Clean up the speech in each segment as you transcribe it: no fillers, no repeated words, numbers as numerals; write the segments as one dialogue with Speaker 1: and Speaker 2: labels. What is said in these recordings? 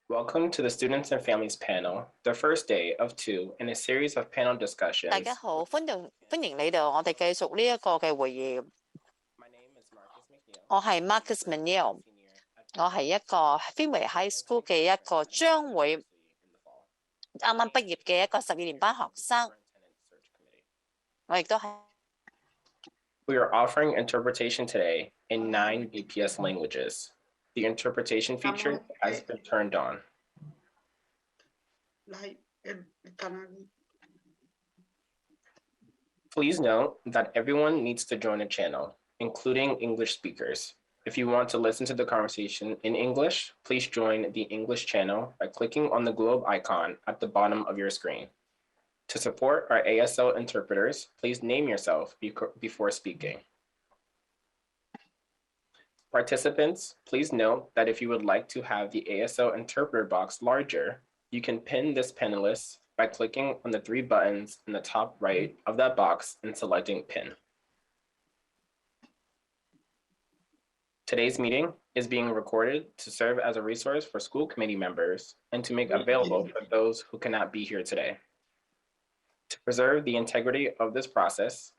Speaker 1: Welcome to the Students and Families panel, the first day of two in a series of panel
Speaker 2: 大
Speaker 1: discussions.
Speaker 2: 家好，歡迎你哋，我哋繼續呢一個嘅會議。
Speaker 1: My name is Marcus McNeil.
Speaker 2: 我係 Marcus McNeil，我係一個 Finway High School 嘅一個將會啱啱畢業嘅一個12年班學生，我亦都係。
Speaker 1: We are offering interpretation today in 9 BPS languages. The interpretation feature has been turned on. Please note that everyone needs to join a channel, including English speakers. If you want to listen to the conversation in English, please join the English channel by clicking on the globe icon at the bottom of your screen. To support our ASL interpreters, please name yourself before speaking. Participants, please note that if you would like to have the ASL interpreter box larger, you can pin this panelist by clicking on the 3 buttons in the top right of that box and selecting Pin. Today's meeting is being recorded to serve as a resource for school committee members and to make available for those who cannot be here today. To preserve the integrity of this process,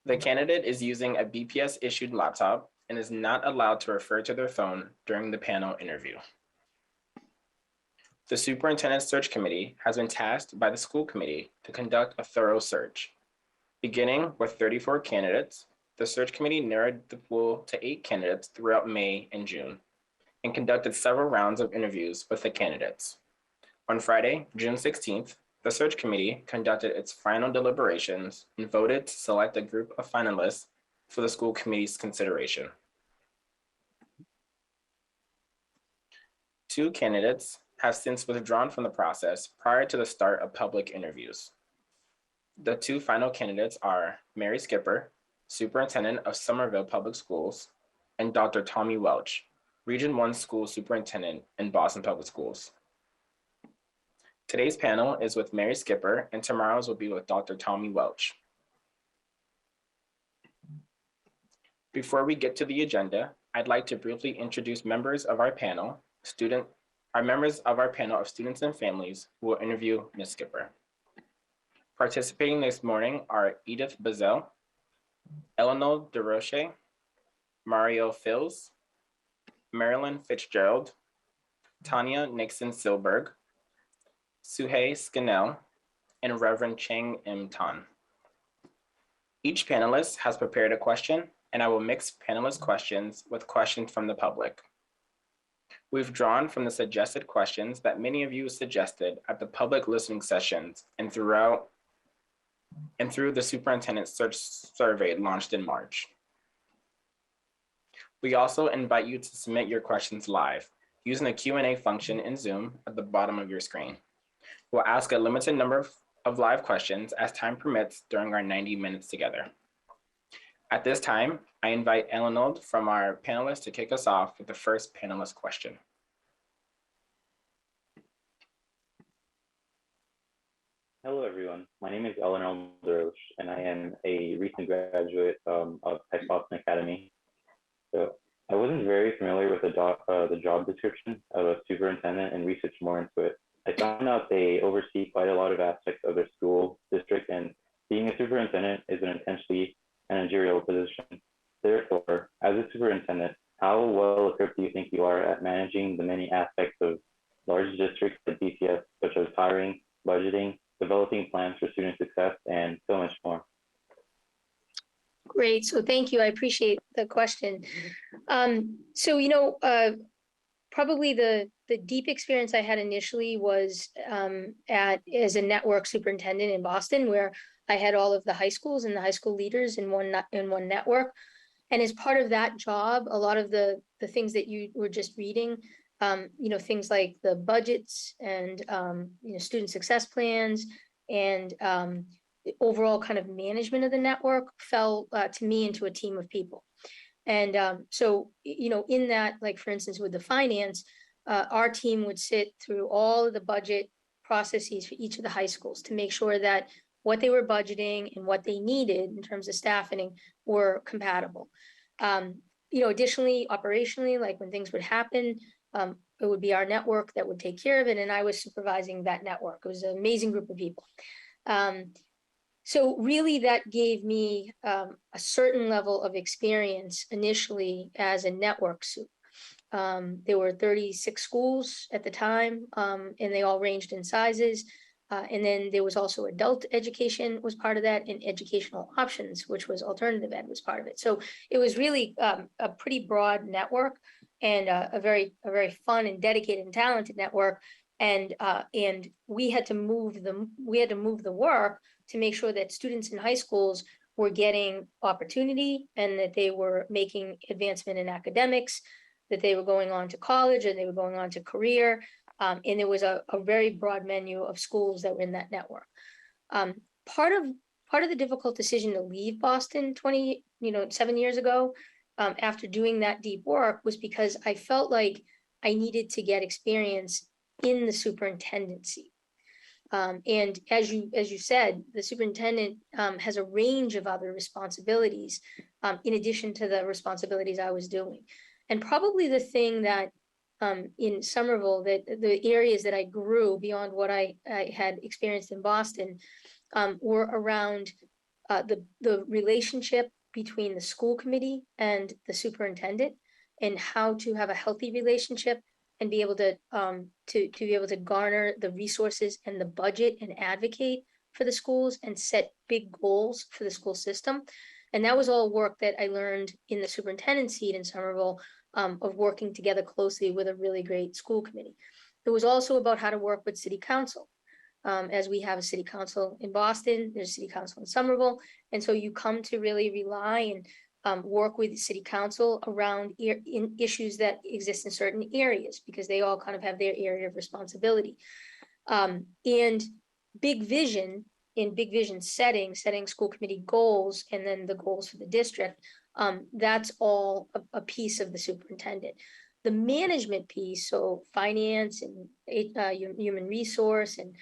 Speaker 1: the candidate is using a BPS issued laptop and is not allowed to refer to their phone during the panel interview. The Superintendent Search Committee has been tasked by the school committee to conduct a thorough search. Beginning with 34 candidates, the search committee narrowed the pool to 8 candidates throughout May and June and conducted several rounds of interviews with the candidates. On Friday, June 16th, the search committee conducted its final deliberations and voted to select a group of finalists for the school committee's consideration. 2 candidates have since withdrawn from the process prior to the start of public interviews. The 2 final candidates are Mary Skipper, Superintendent of Somerville Public Schools, and Dr. Tommy Welch, Region 1 School Superintendent in Boston Public Schools. Today's panel is with Mary Skipper, and tomorrow's will be with Dr. Tommy Welch. Before we get to the agenda, I'd like to briefly introduce members of our panel of students and families who will interview Ms. Skipper. Participating this morning are Edith Bazell, Eleanor DeRoche, Mario Fils, Marilyn Fitzgerald, Tanya Nixon-Silberg, Suhei Scannell, and Reverend Chang M. Tan. Each panelist has prepared a question, and I will mix panelist questions with questions from the public. We've drawn from the suggested questions that many of you suggested at the public listening sessions and through the Superintendent Search Survey launched in March. We also invite you to submit your questions live using the Q&A function in Zoom at the bottom of your screen. We'll ask a limited number of live questions as time permits during our 90 minutes together. At this time, I invite Eleanor from our panelists to kick us off with the first panelist question.
Speaker 3: Hello, everyone. My name is Eleanor Derlich, and I am a recent graduate of Tech Boston Academy. So I wasn't very familiar with the job description of a superintendent and researched more into it. I found out they oversee quite a lot of aspects of their school district, and being a superintendent is an intensely managerial position. Therefore, as a superintendent, how well equipped do you think you are at managing the many aspects of large districts at BPS, such as hiring, budgeting, developing plans for student success, and so much more?
Speaker 4: Great. So thank you. I appreciate the question. Probably the deep experience I had initially was as a network superintendent in Boston, where I had all of the high schools and the high school leaders in one network. And as part of that job, a lot of the things that you were just reading, things like the budgets and student success plans and the overall kind of management of the network fell to me into a team of people. And in that, like, for instance, with the finance, our team would sit through all of the budget processes for each of the high schools to make sure that what they were budgeting and what they needed in terms of staffing were compatible. Additionally, operationally, like when things would happen, it would be our network that would take care of it, and I was supervising that network. It was an amazing group of people. So really that gave me a certain level of experience initially as a network soup. There were 36 schools at the time, and they all ranged in sizes. And then there was also adult education was part of that, and educational options, which was alternative ed, was part of it. So it was really a pretty broad network, and a very fun and dedicated and talented network. And we had to move the work to make sure that students in high schools were getting opportunity, and that they were making advancement in academics, that they were going on to college, and they were going on to career. And there was a very broad menu of schools that were in that network. Part of the difficult decision to leave Boston 7 years ago, after doing that deep work, was because I felt like I needed to get experience in the superintendency. And as you said, the superintendent has a range of other responsibilities in addition to the responsibilities I was doing. And probably the thing that in Somerville, that the areas that I grew beyond what I had experienced in Boston were around the relationship between the school committee and the superintendent, and how to have a healthy relationship and be able to be able to garner the resources and the budget and advocate for the schools and set big goals for the school system. And that was all work that I learned in the superintendent seat in Somerville, of working together closely with a really great school committee. It was also about how to work with city council. As we have a city council in Boston, there's a city council in Somerville. And so you come to really rely and work with the city council around in issues that exist in certain areas, because they all kind of have their area of responsibility. And big vision, in big vision setting school committee goals, and then the goals for the district, that's all a piece of the superintendent. The management piece, so finance and human resource and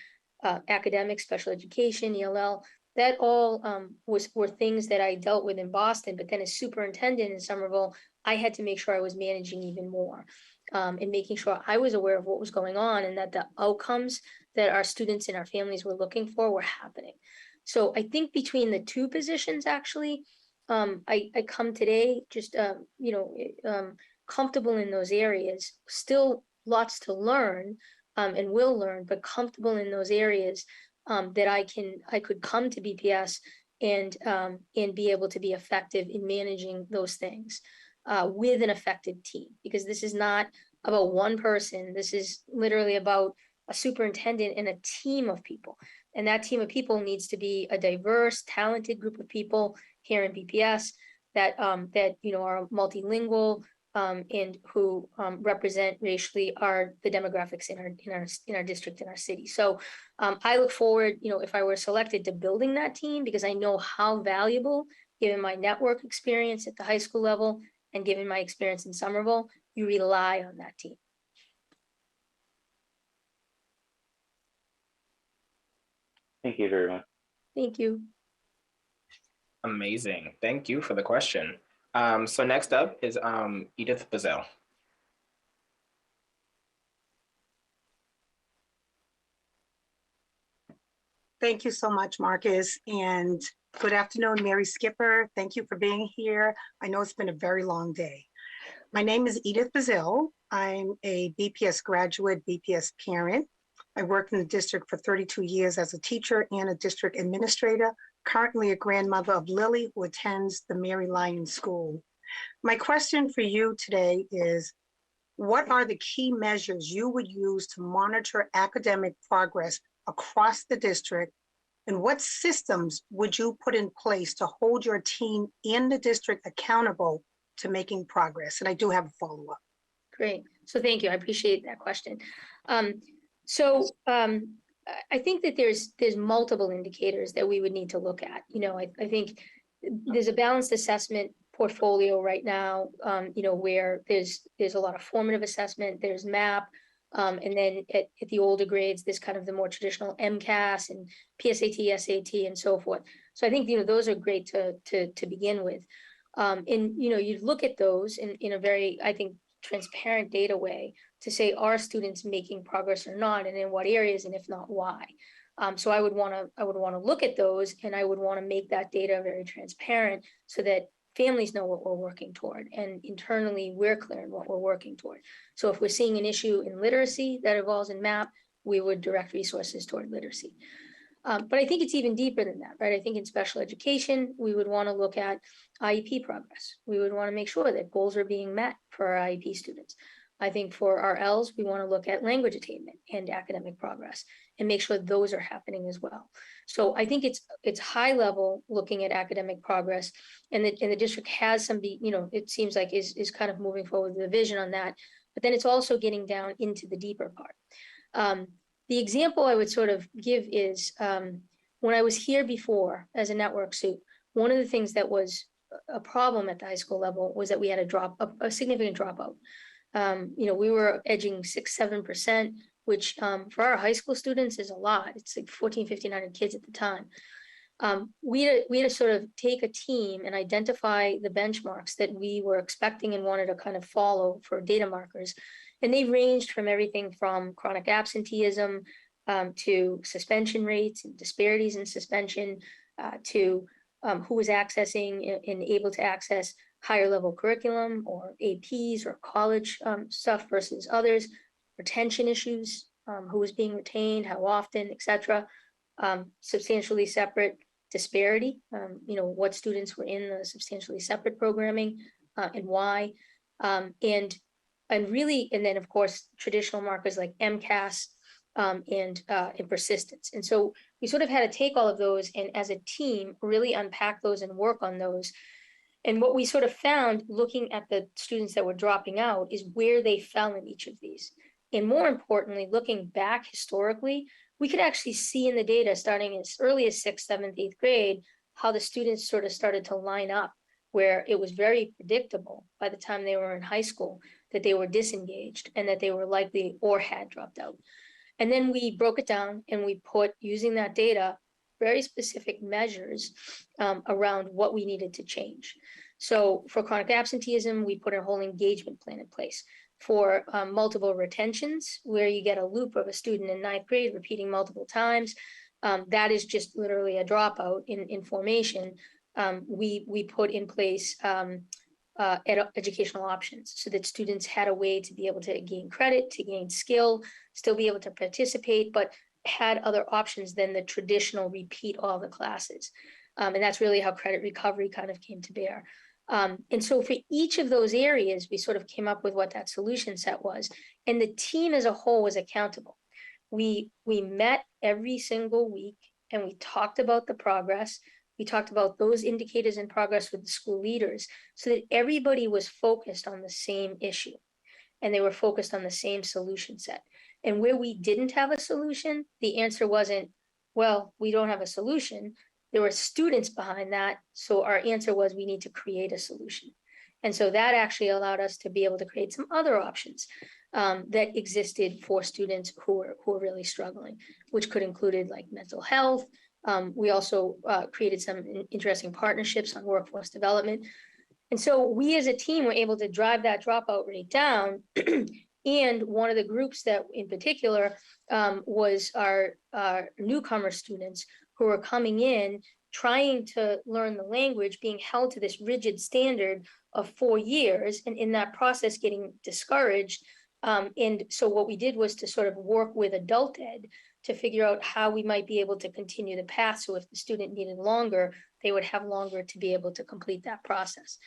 Speaker 4: academic, special education, ELL, that all were things that I dealt with in Boston. But then as superintendent in Somerville, I had to make sure I was managing even more, and making sure I was aware of what was going on, and that the outcomes that our students and our families were looking for were happening. So I think between the two positions, actually, I come today just comfortable in those areas. Still lots to learn, and will learn, but comfortable in those areas, that I could come to BPS and be able to be effective in managing those things with an effective team, because this is not about one person. This is literally about a superintendent and a team of people. And that team of people needs to be a diverse, talented group of people here in BPS that are multilingual, and who represent racially the demographics in our district, in our city. So I look forward, if I were selected, to building that team, because I know how valuable, given my network experience at the high school level and given my experience in Somerville, you rely on that team.
Speaker 3: Thank you very much.
Speaker 4: Thank you.
Speaker 1: Amazing. Thank you for the question. So next up is Edith Bazell.
Speaker 5: Thank you so much, Marcus. And good afternoon, Mary Skipper. Thank you for being here. I know it's been a very long day. My name is Edith Bazell. I'm a BPS graduate, BPS parent. I worked in the district for 32 years as a teacher and a district administrator, currently a grandmother of Lily, who attends the Mary Lyon School. My question for you today is, what are the key measures you would use to monitor academic progress across the district, and what systems would you put in place to hold your team in the district accountable to making progress? And I do have a follow-up.
Speaker 4: Great. So thank you. I appreciate that question. I think that there's multiple indicators that we would need to look at. I think there's a balanced assessment portfolio right now, where there's a lot of formative assessment, there's MAP, and then at the older grades, there's kind of the more traditional MCAS and PSAT, SAT, and so forth. So I think, those are great to begin with. And, you look at those in a very, I think, transparent data way to say, are students making progress or not, and in what areas, and if not, why? So I would want to look at those, and I would want to make that data very transparent so that families know what we're working toward, and internally we're clear on what we're working toward. So if we're seeing an issue in literacy that involves in MAP, we would direct resources toward literacy. But I think it's even deeper than that, right? I think in special education, we would want to look at IEP progress. We would want to make sure that goals are being met for our IEP students. I think for our Ls, we want to look at language attainment and academic progress and make sure those are happening as well. So I think it's high level looking at academic progress, and the district has some, it seems like is kind of moving forward with the vision on that. But then it's also getting down into the deeper part. The example I would sort of give is when I was here before as a network soup, one of the things that was a problem at the high school level was that we had a significant dropout. We were edging 6-7%, which for our high school students is a lot. It's like 1,500 kids at the time. We had to sort of take a team and identify the benchmarks that we were expecting and wanted to kind of follow for data markers. And they ranged from everything from chronic absenteeism to suspension rates and disparities in suspension to who was accessing and able to access higher level curriculum or APs or college stuff versus others, retention issues, who was being retained, how often, et cetera. Substantially separate disparity, what students were in the substantially separate programming and why. And then of course, traditional markers like MCAS and persistence. And so we sort of had to take all of those and as a team really unpack those and work on those. And what we sort of found looking at the students that were dropping out is where they fell in each of these. And more importantly, looking back historically, we could actually see in the data starting as early as 6th, 7th, 8th grade, how the students sort of started to line up, where it was very predictable by the time they were in high school that they were disengaged and that they were likely or had dropped out. And then we broke it down and we put, using that data, very specific measures around what we needed to change. So for chronic absenteeism, we put a whole engagement plan in place. For multiple retentions, where you get a loop of a student in 9th grade repeating multiple times, that is just literally a dropout in formation. We put in place educational options so that students had a way to be able to gain credit, to gain skill, still be able to participate, but had other options than the traditional repeat all the classes. And that's really how credit recovery kind of came to bear. And so for each of those areas, we sort of came up with what that solution set was. And the team as a whole was accountable. We met every single week and we talked about the progress. We talked about those indicators in progress with the school leaders so that everybody was focused on the same issue and they were focused on the same solution set. And where we didn't have a solution, the answer wasn't, well, we don't have a solution. There were students behind that. So our answer was we need to create a solution. And so that actually allowed us to be able to create some other options that existed for students who were really struggling, which could include like mental health. We also created some interesting partnerships on workforce development. And so we as a team were able to drive that dropout rate down. And one of the groups that in particular was our newcomer students who were coming in, trying to learn the language, being held to this rigid standard of 4 years, and in that process getting discouraged. And so what we did was to sort of work with adult ed to figure out how we might be able to continue the path. So if the student needed longer, they would have longer to be able to complete that process.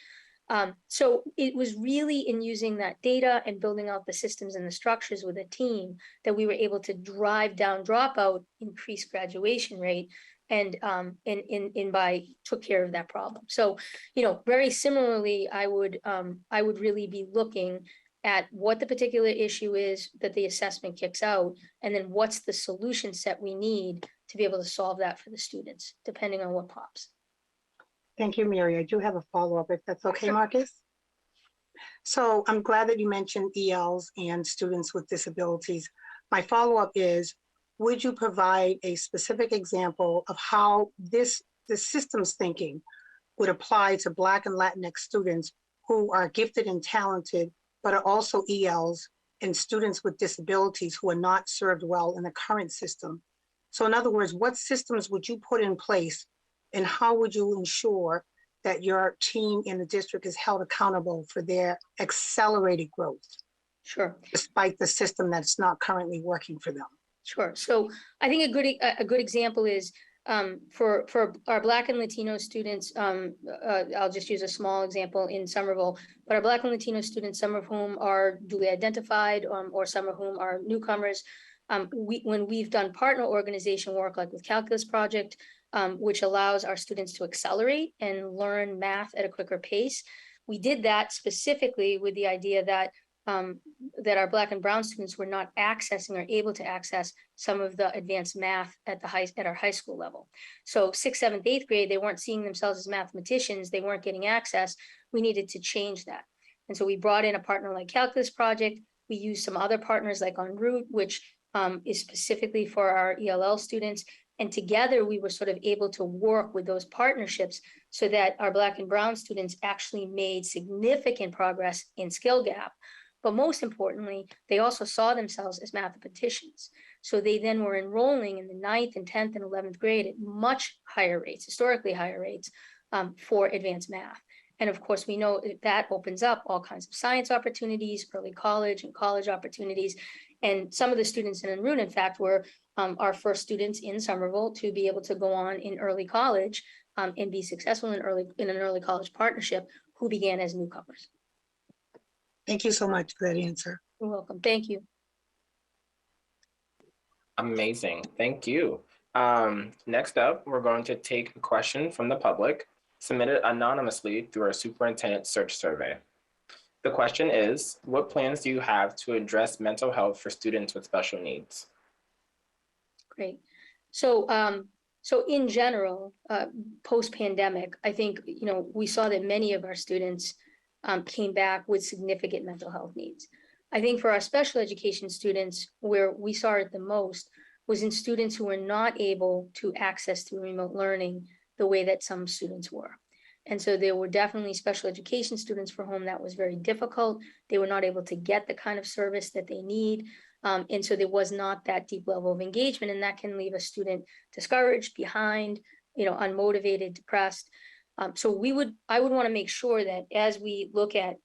Speaker 4: So it was really in using that data and building out the systems and the structures with a team that we were able to drive down dropout, increase graduation rate, and by took care of that problem. So, very similarly, I would really be looking at what the particular issue is that the assessment kicks out, and then what's the solution set we need to be able to solve that for the students, depending on what pops.
Speaker 5: Thank you, Mary. I do have a follow-up, if that's okay, Marcus. So I'm glad that you mentioned ELs and students with disabilities. My follow-up is, would you provide a specific example of how this systems thinking would apply to Black and Latinx students who are gifted and talented, but are also ELs and students with disabilities who are not served well in the current system. So in other words, what systems would you put in place and how would you ensure that your team in the district is held accountable for their accelerated growth,
Speaker 4: Sure.
Speaker 5: despite the system that's not currently working for them?
Speaker 4: Sure. So I think a good example is for our Black and Latino students. I'll just use a small example in Somerville, but our Black and Latino students, some of whom are duly identified, or some of whom are newcomers. When we've done partner organization work, like with Calculus Project, which allows our students to accelerate and learn math at a quicker pace, we did that specifically with the idea that that our Black and Brown students were not accessing or able to access some of the advanced math at our high school level. So 6th, 7th, 8th grade, they weren't seeing themselves as mathematicians. They weren't getting access. We needed to change that. And so we brought in a partner like Calculus Project. We used some other partners like En route, which is specifically for our ELL students. And together we were sort of able to work with those partnerships so that our Black and Brown students actually made significant progress in skill gap. But most importantly, they also saw themselves as mathematicians. So they then were enrolling in the 9th and 10th and 11th grade at much higher rates, historically higher rates, for advanced math. And of course, we know that opens up all kinds of science opportunities, early college and college opportunities. And some of the students in En route, in fact, were our first students in Somerville to be able to go on in early college and be successful in an early college partnership, who began as newcomers.
Speaker 5: Thank you so much for that answer.
Speaker 4: You're welcome. Thank you.
Speaker 1: Amazing. Thank you. Next up, we're going to take a question from the public submitted anonymously through our superintendent search survey. The question is, what plans do you have to address mental health for students with special needs?
Speaker 4: Great. So, so in general, post-pandemic, I think, we saw that many of our students came back with significant mental health needs. I think for our special education students, where we saw it the most was in students who were not able to access through remote learning the way that some students were. And so there were definitely special education students for whom that was very difficult. They were not able to get the kind of service that they need. And so there was not that deep level of engagement, and that can leave a student discouraged, behind, unmotivated, depressed. So I would want to make sure that as we look at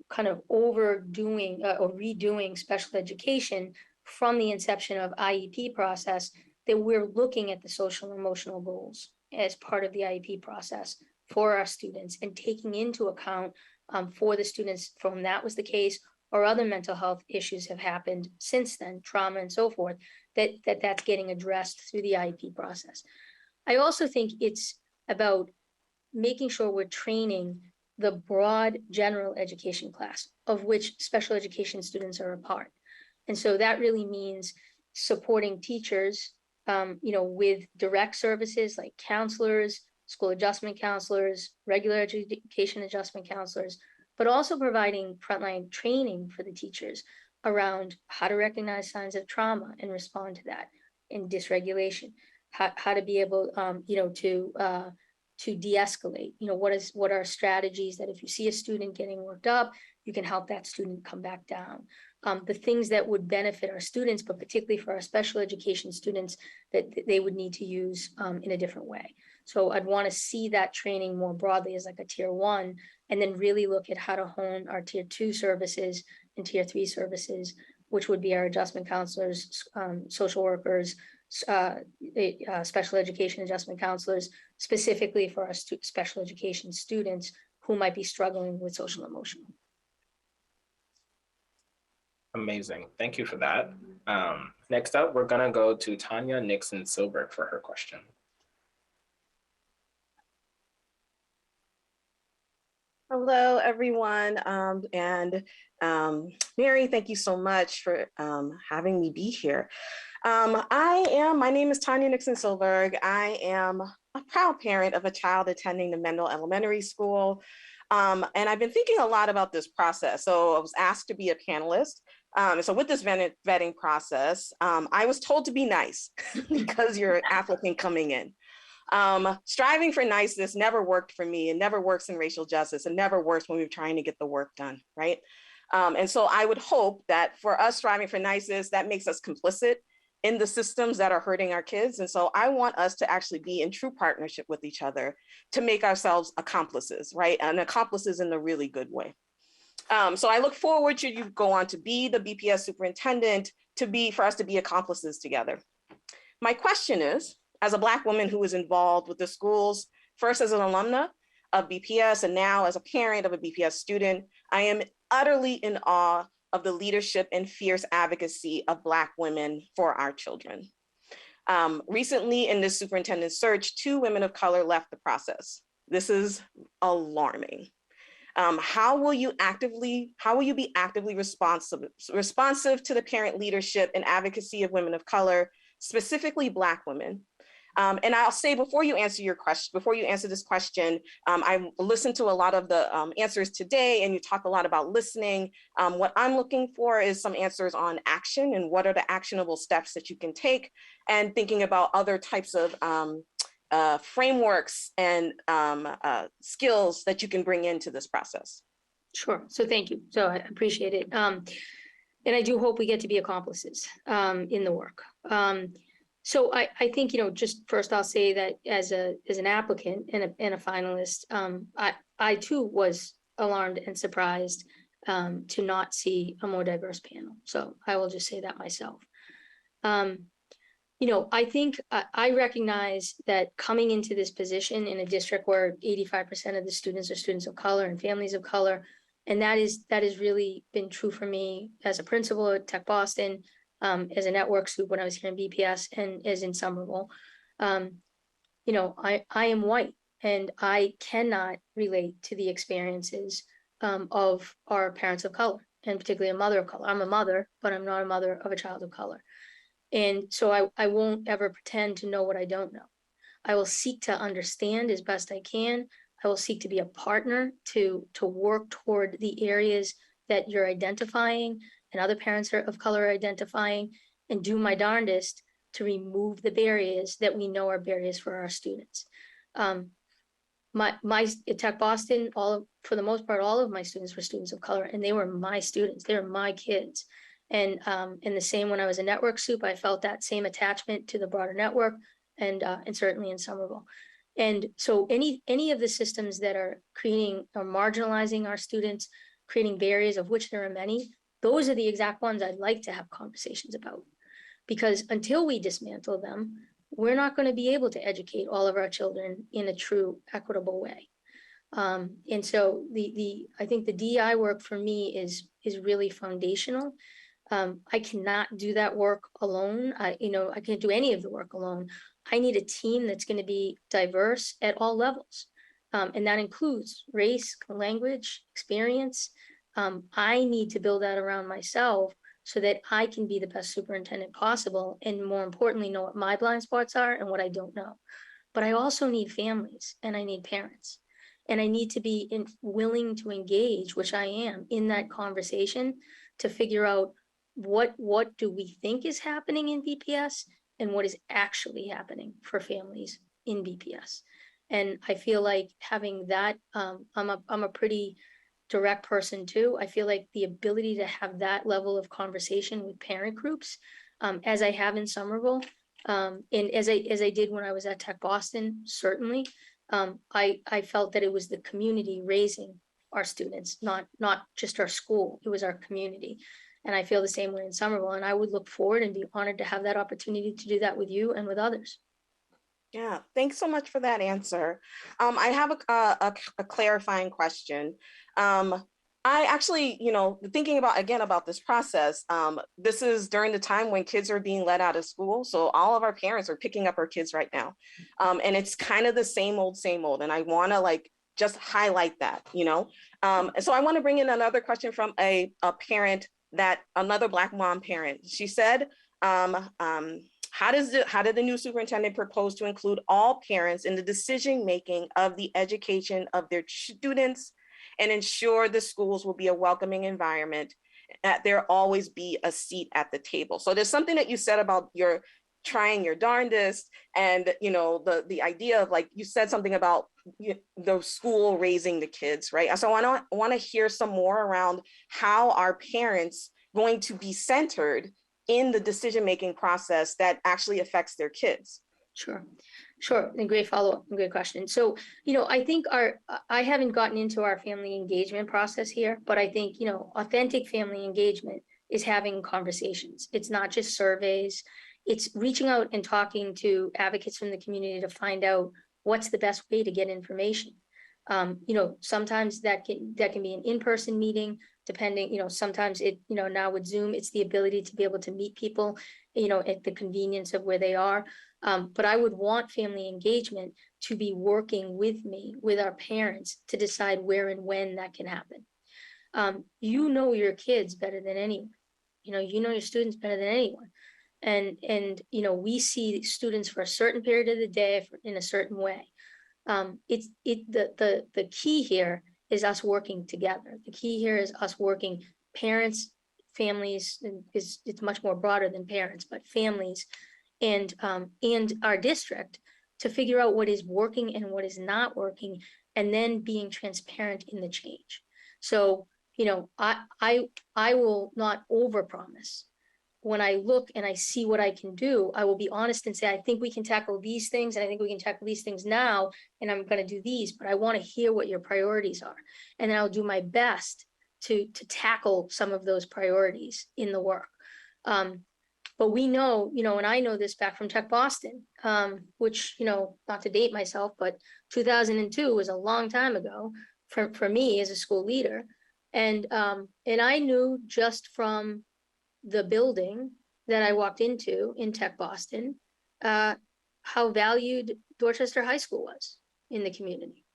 Speaker 4: kind of overdoing or redoing special education from the inception of IEP process, that we're looking at the social and emotional goals as part of the IEP process for our students and taking into account for the students for whom that was the case, or other mental health issues have happened since then, trauma and so forth, that's getting addressed through the IEP process. I also think it's about making sure we're training the broad general education class, of which special education students are a part. And so that really means supporting teachers, with direct services like counselors, school adjustment counselors, regular education adjustment counselors, but also providing frontline training for the teachers around how to recognize signs of trauma and respond to that, and dysregulation, how to be able, to de-escalate. What are strategies that if you see a student getting worked up, you can help that student come back down. The things that would benefit our students, but particularly for our special education students, that they would need to use in a different way. So I'd want to see that training more broadly as like a tier 1, and then really look at how to hone our tier 2 services and tier 3 services, which would be our adjustment counselors, social workers, special education adjustment counselors, specifically for our special education students who might be struggling with social and emotional.
Speaker 1: Amazing. Thank you for that. Next up, we're going to go to Tanya Nixon Silberg for her question.
Speaker 6: Hello, everyone. Mary, thank you so much for having me be here. My name is Tanya Nixon Silberg. I am a proud parent of a child attending the Mendel Elementary School. And I've been thinking a lot about this process. So I was asked to be a panelist. So with this vetting process, I was told to be nice because you're an applicant coming in. Striving for niceness never worked for me. It never works in racial justice. It never works when we're trying to get the work done, right? And so I would hope that for us striving for niceness, that makes us complicit in the systems that are hurting our kids. And so I want us to actually be in true partnership with each other to make ourselves accomplices, right? And accomplices in a really good way. So I look forward to you go on to be the BPS superintendent, for us to be accomplices together. My question is, as a Black woman who is involved with the schools, first as an alumna of BPS and now as a parent of a BPS student, I am utterly in awe of the leadership and fierce advocacy of Black women for our children. Recently in this superintendent search, 2 women of color left the process. This is alarming. How will you be actively responsive to the parent leadership and advocacy of women of color, specifically Black women? And I'll say before you answer this question, I listened to a lot of the answers today, and you talk a lot about listening. What I'm looking for is some answers on action and what are the actionable steps that you can take, and thinking about other types of frameworks and skills that you can bring into this process.
Speaker 4: Sure. So thank you. So I appreciate it. And I do hope we get to be accomplices in the work. So I think, just first I'll say that as an applicant and a finalist, I too was alarmed and surprised to not see a more diverse panel. So I will just say that myself. I think I recognize that coming into this position in a district where 85% of the students are students of color and families of color, and that has really been true for me as a principal at Tech Boston, as a network soup when I was here in BPS, and as in Somerville. I am white, and I cannot relate to the experiences of our parents of color, and particularly a mother of color. I'm a mother, but I'm not a mother of a child of color. And so I won't ever pretend to know what I don't know. I will seek to understand as best I can. I will seek to be a partner to work toward the areas that you're identifying and other parents of color are identifying, and do my darndest to remove the barriers that we know are barriers for our students. At Tech Boston, for the most part, all of my students were students of color, and they were my students. They were my kids. And in the same, when I was a network soup, I felt that same attachment to the broader network, and certainly in Somerville. And so any of the systems that are creating or marginalizing our students, creating barriers, of which there are many, those are the exact ones I'd like to have conversations about. Because until we dismantle them, we're not going to be able to educate all of our children in a true, equitable way. And so I think the DEI work for me is really foundational. I cannot do that work alone. I can't do any of the work alone. I need a team that's going to be diverse at all levels. And that includes race, language, experience. I need to build that around myself so that I can be the best superintendent possible, and more importantly, know what my blind spots are and what I don't know. But I also need families, and I need parents, and I need to be willing to engage, which I am, in that conversation to figure out what do we think is happening in BPS and what is actually happening for families in BPS. And I feel like having that, I'm a pretty direct person too. I feel like the ability to have that level of conversation with parent groups, as I have in Somerville, and as I did when I was at Tech Boston, certainly, I felt that it was the community raising our students, not just our school. It was our community. And I feel the same way in Somerville, and I would look forward and be honored to have that opportunity to do that with you and with others.
Speaker 6: Yeah, thanks so much for that answer. I have a clarifying question. I actually, thinking about this process, this is during the time when kids are being let out of school. So all of our parents are picking up our kids right now. And it's kind of the same old. And I want to just highlight that, So I want to bring in another question from a parent, another Black mom parent. She said, how did the new superintendent propose to include all parents in the decision-making of the education of their students and ensure the schools will be a welcoming environment, that there always be a seat at the table? So there's something that you said about your trying your darndest. And, you know, the idea of, like, you said something about the school raising the kids, right? So I want to hear some more around how are parents going to be centered in the decision-making process that actually affects their kids.
Speaker 4: Sure. And great follow-up and great question. So, you know, I think I haven't gotten into our family engagement process here, but I think, you know, authentic family engagement is having conversations. It's not just surveys. It's reaching out and talking to advocates from the community to find out what's the best way to get information. You know, sometimes that can be an in-person meeting, depending, you know, sometimes it, you know, now with Zoom, it's the ability to be able to meet people, you know, at the convenience of where they are. But I would want family engagement to be working with me, with our parents, to decide where and when that can happen. You know your kids better than anyone. You know your students better than anyone. And you know, we see students for a certain period of the day in a certain way. The key here is us working together. The key here is us working, parents, families, is it's much more broader than parents, but families and our district, to figure out what is working and what is not working, and then being transparent in the change. So, you know, I will not overpromise. When I look and I see what I can do, I will be honest and say, I think we can tackle these things, and I think we can tackle these things now, and I'm going to do these, but I want to hear what your priorities are. And then I'll do my best to tackle some of those priorities in the work. But we know, you know, and I know this back from Tech Boston, which, you know, not to date myself, but 2002 was a long time ago for me as a school leader. And I knew just from the building that I walked into in Tech Boston, how valued Dorchester High School was in the community.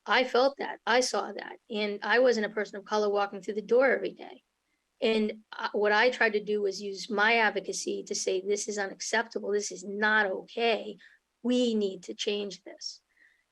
Speaker 4: I felt that, I saw that, and I wasn't a person of color walking through the door every day. And what I tried to do was use my advocacy to say, this is unacceptable, this is not okay, we need to change this.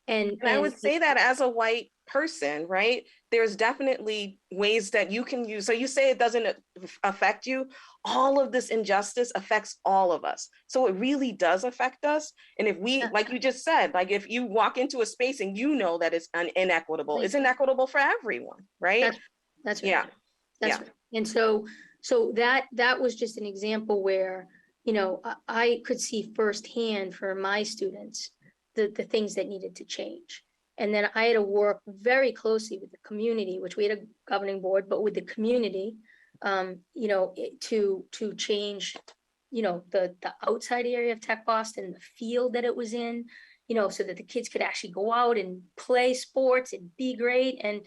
Speaker 4: And
Speaker 6: I would say that as a white person, right? There's definitely ways that you can use. So you say it doesn't affect you. All of this injustice affects all of us. So it really does affect us. And if we, like you just said, like if you walk into a space and you know that it's inequitable, it's inequitable for everyone, right?
Speaker 4: That's right.
Speaker 6: Yeah.
Speaker 4: That's right. And so that was just an example where, you know, I could see firsthand for my students the things that needed to change. And then I had to work very closely with the community, which we had a governing board, but with the community, you know, to change, you know, the outside area of Tech Boston, the field that it was in, you know, so that the kids could actually go out and play sports and be great. And,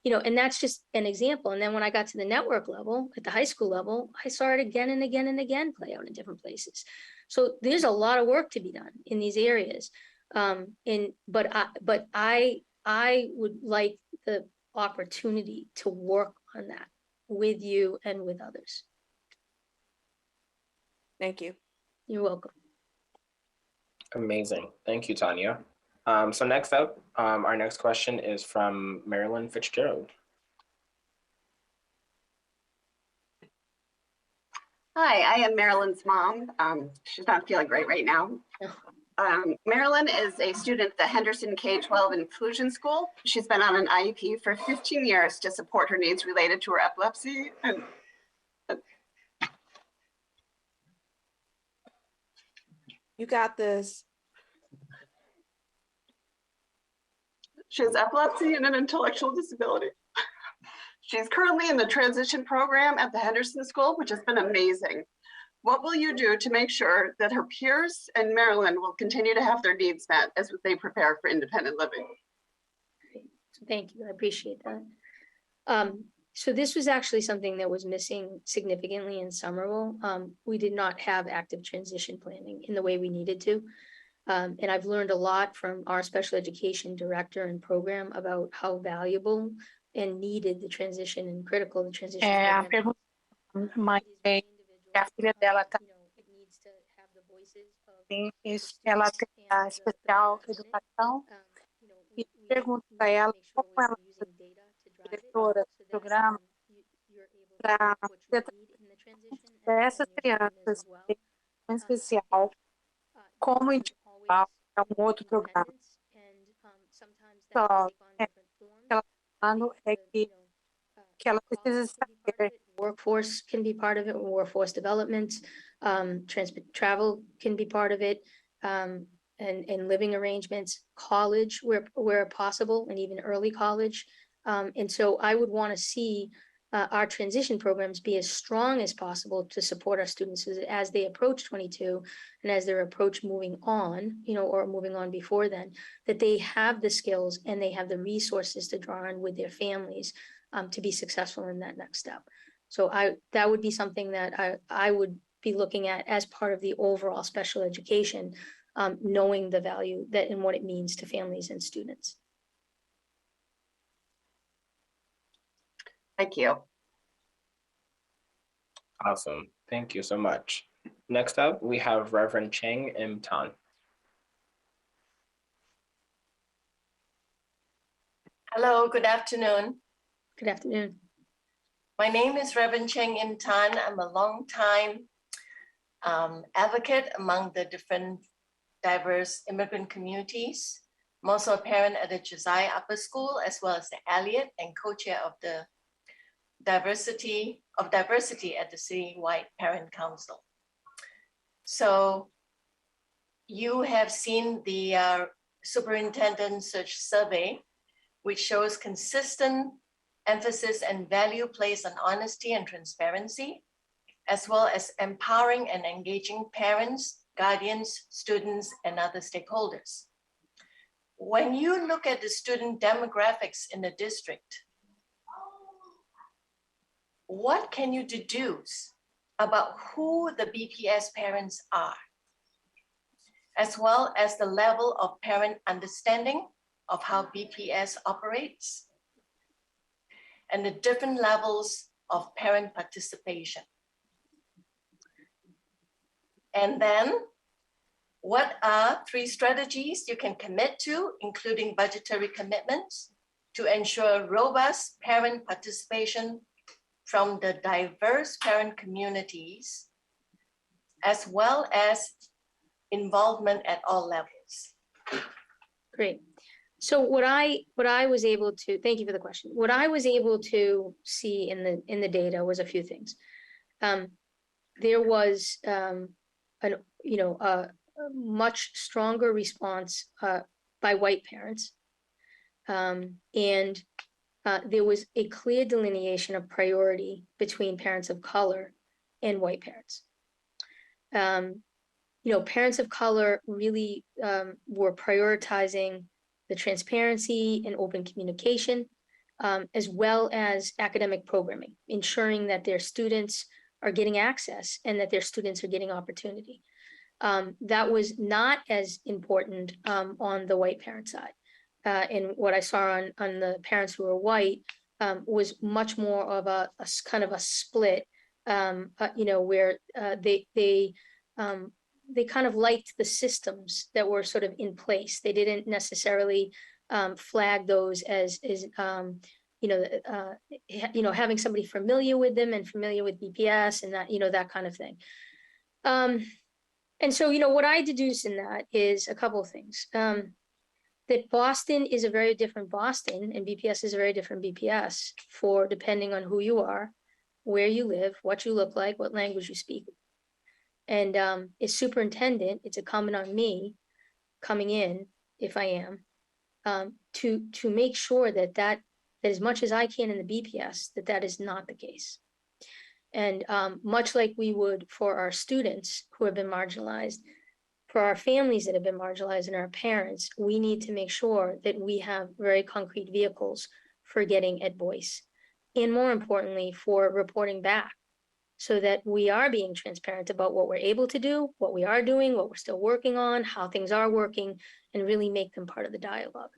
Speaker 4: you know, and that's just an example. And then when I got to the network level, at the high school level, I saw it again and again and again play out in different places. So there's a lot of work to be done in these areas. But I would like the opportunity to work on that with you and with others.
Speaker 6: Thank you.
Speaker 4: You're welcome.
Speaker 1: Amazing. Thank you, Tanya. So next up, our next question is from Marilyn Fitzgerald.
Speaker 7: Hi, I am Marilyn's mom. She's not feeling great right now. Marilyn is a student at the Henderson K-12 Inclusion School. She's been on an IEP for 15 years to support her needs related to her epilepsy. And
Speaker 6: you got this.
Speaker 7: She has epilepsy and an intellectual disability. She's currently in the transition program at the Henderson School, which has been amazing. What will you do to make sure that her peers and Marilyn will continue to have their needs met as they prepare for independent living?
Speaker 4: Thank you, I appreciate that. So this was actually something that was missing significantly in Somerville. We did not have active transition planning in the way we needed to. And I've learned a lot from our special education director and program about how valuable and needed the transition and critical the transition program.
Speaker 8: A filha dela também, ela tem a especial educação, e pergunto para ela como ela é diretora do programa para essas crianças que têm atenção especial, como individual, é outro programa. Só, ela tá falando é que ela precisa saber.
Speaker 4: Workforce can be part of it, workforce development, travel can be part of it, and living arrangements, college where possible, and even early college. And so I would want to see our transition programs be as strong as possible to support our students as they approach 22 and as their approach moving on, or moving on before then, that they have the skills and they have the resources to draw on with their families to be successful in that next step. So that would be something that I would be looking at as part of the overall special education, knowing the value that and what it means to families and students.
Speaker 7: Thank you.
Speaker 1: Awesome. Thank you so much. Next up, we have Reverend Chang Im Tan.
Speaker 9: Hello, good afternoon.
Speaker 4: Good afternoon.
Speaker 9: My name is Reverend Cheng Im Tan. I'm a long-time advocate among the different diverse immigrant communities. I'm also a parent at the Josiah Upper School, as well as the Elliott, and co-chair of the diversity at the Citywide Parent Council. So you have seen the Superintendent Search Survey, which shows consistent emphasis and value placed on honesty and transparency, as well as empowering and engaging parents, guardians, students, and other stakeholders. When you look at the student demographics in the district, what can you deduce about who the BPS parents are, as well as the level of parent understanding of how BPS operates, and the different levels of parent participation? And then, what are 3 strategies you can commit to, including budgetary commitments, to ensure robust parent participation from the diverse parent communities, as well as involvement at all levels?
Speaker 4: Great. So what I was able to, thank you for the question. What I was able to see in the data was a few things. There was a much stronger response by white parents, and there was a clear delineation of priority between parents of color and white parents. Parents of color really were prioritizing the transparency and open communication, as well as academic programming, ensuring that their students are getting access and that their students are getting opportunity. That was not as important on the white parent side. And what I saw on the parents who were white was much more of a kind of a split, where they kind of liked the systems that were sort of in place. They didn't necessarily flag those as having somebody familiar with them and familiar with BPS and that, that kind of thing. And so, what I deduce in that is a couple of things. That Boston is a very different Boston and BPS is a very different BPS for depending on who you are, where you live, what you look like, what language you speak. And as superintendent, it's incumbent on me coming in, if I am, to make sure that as much as I can in the BPS, that is not the case. And much like we would for our students who have been marginalized, for our families that have been marginalized and our parents, we need to make sure that we have very concrete vehicles for getting at voice. And more importantly, for reporting back so that we are being transparent about what we're able to do, what we are doing, what we're still working on, how things are working, and really make them part of the dialogue.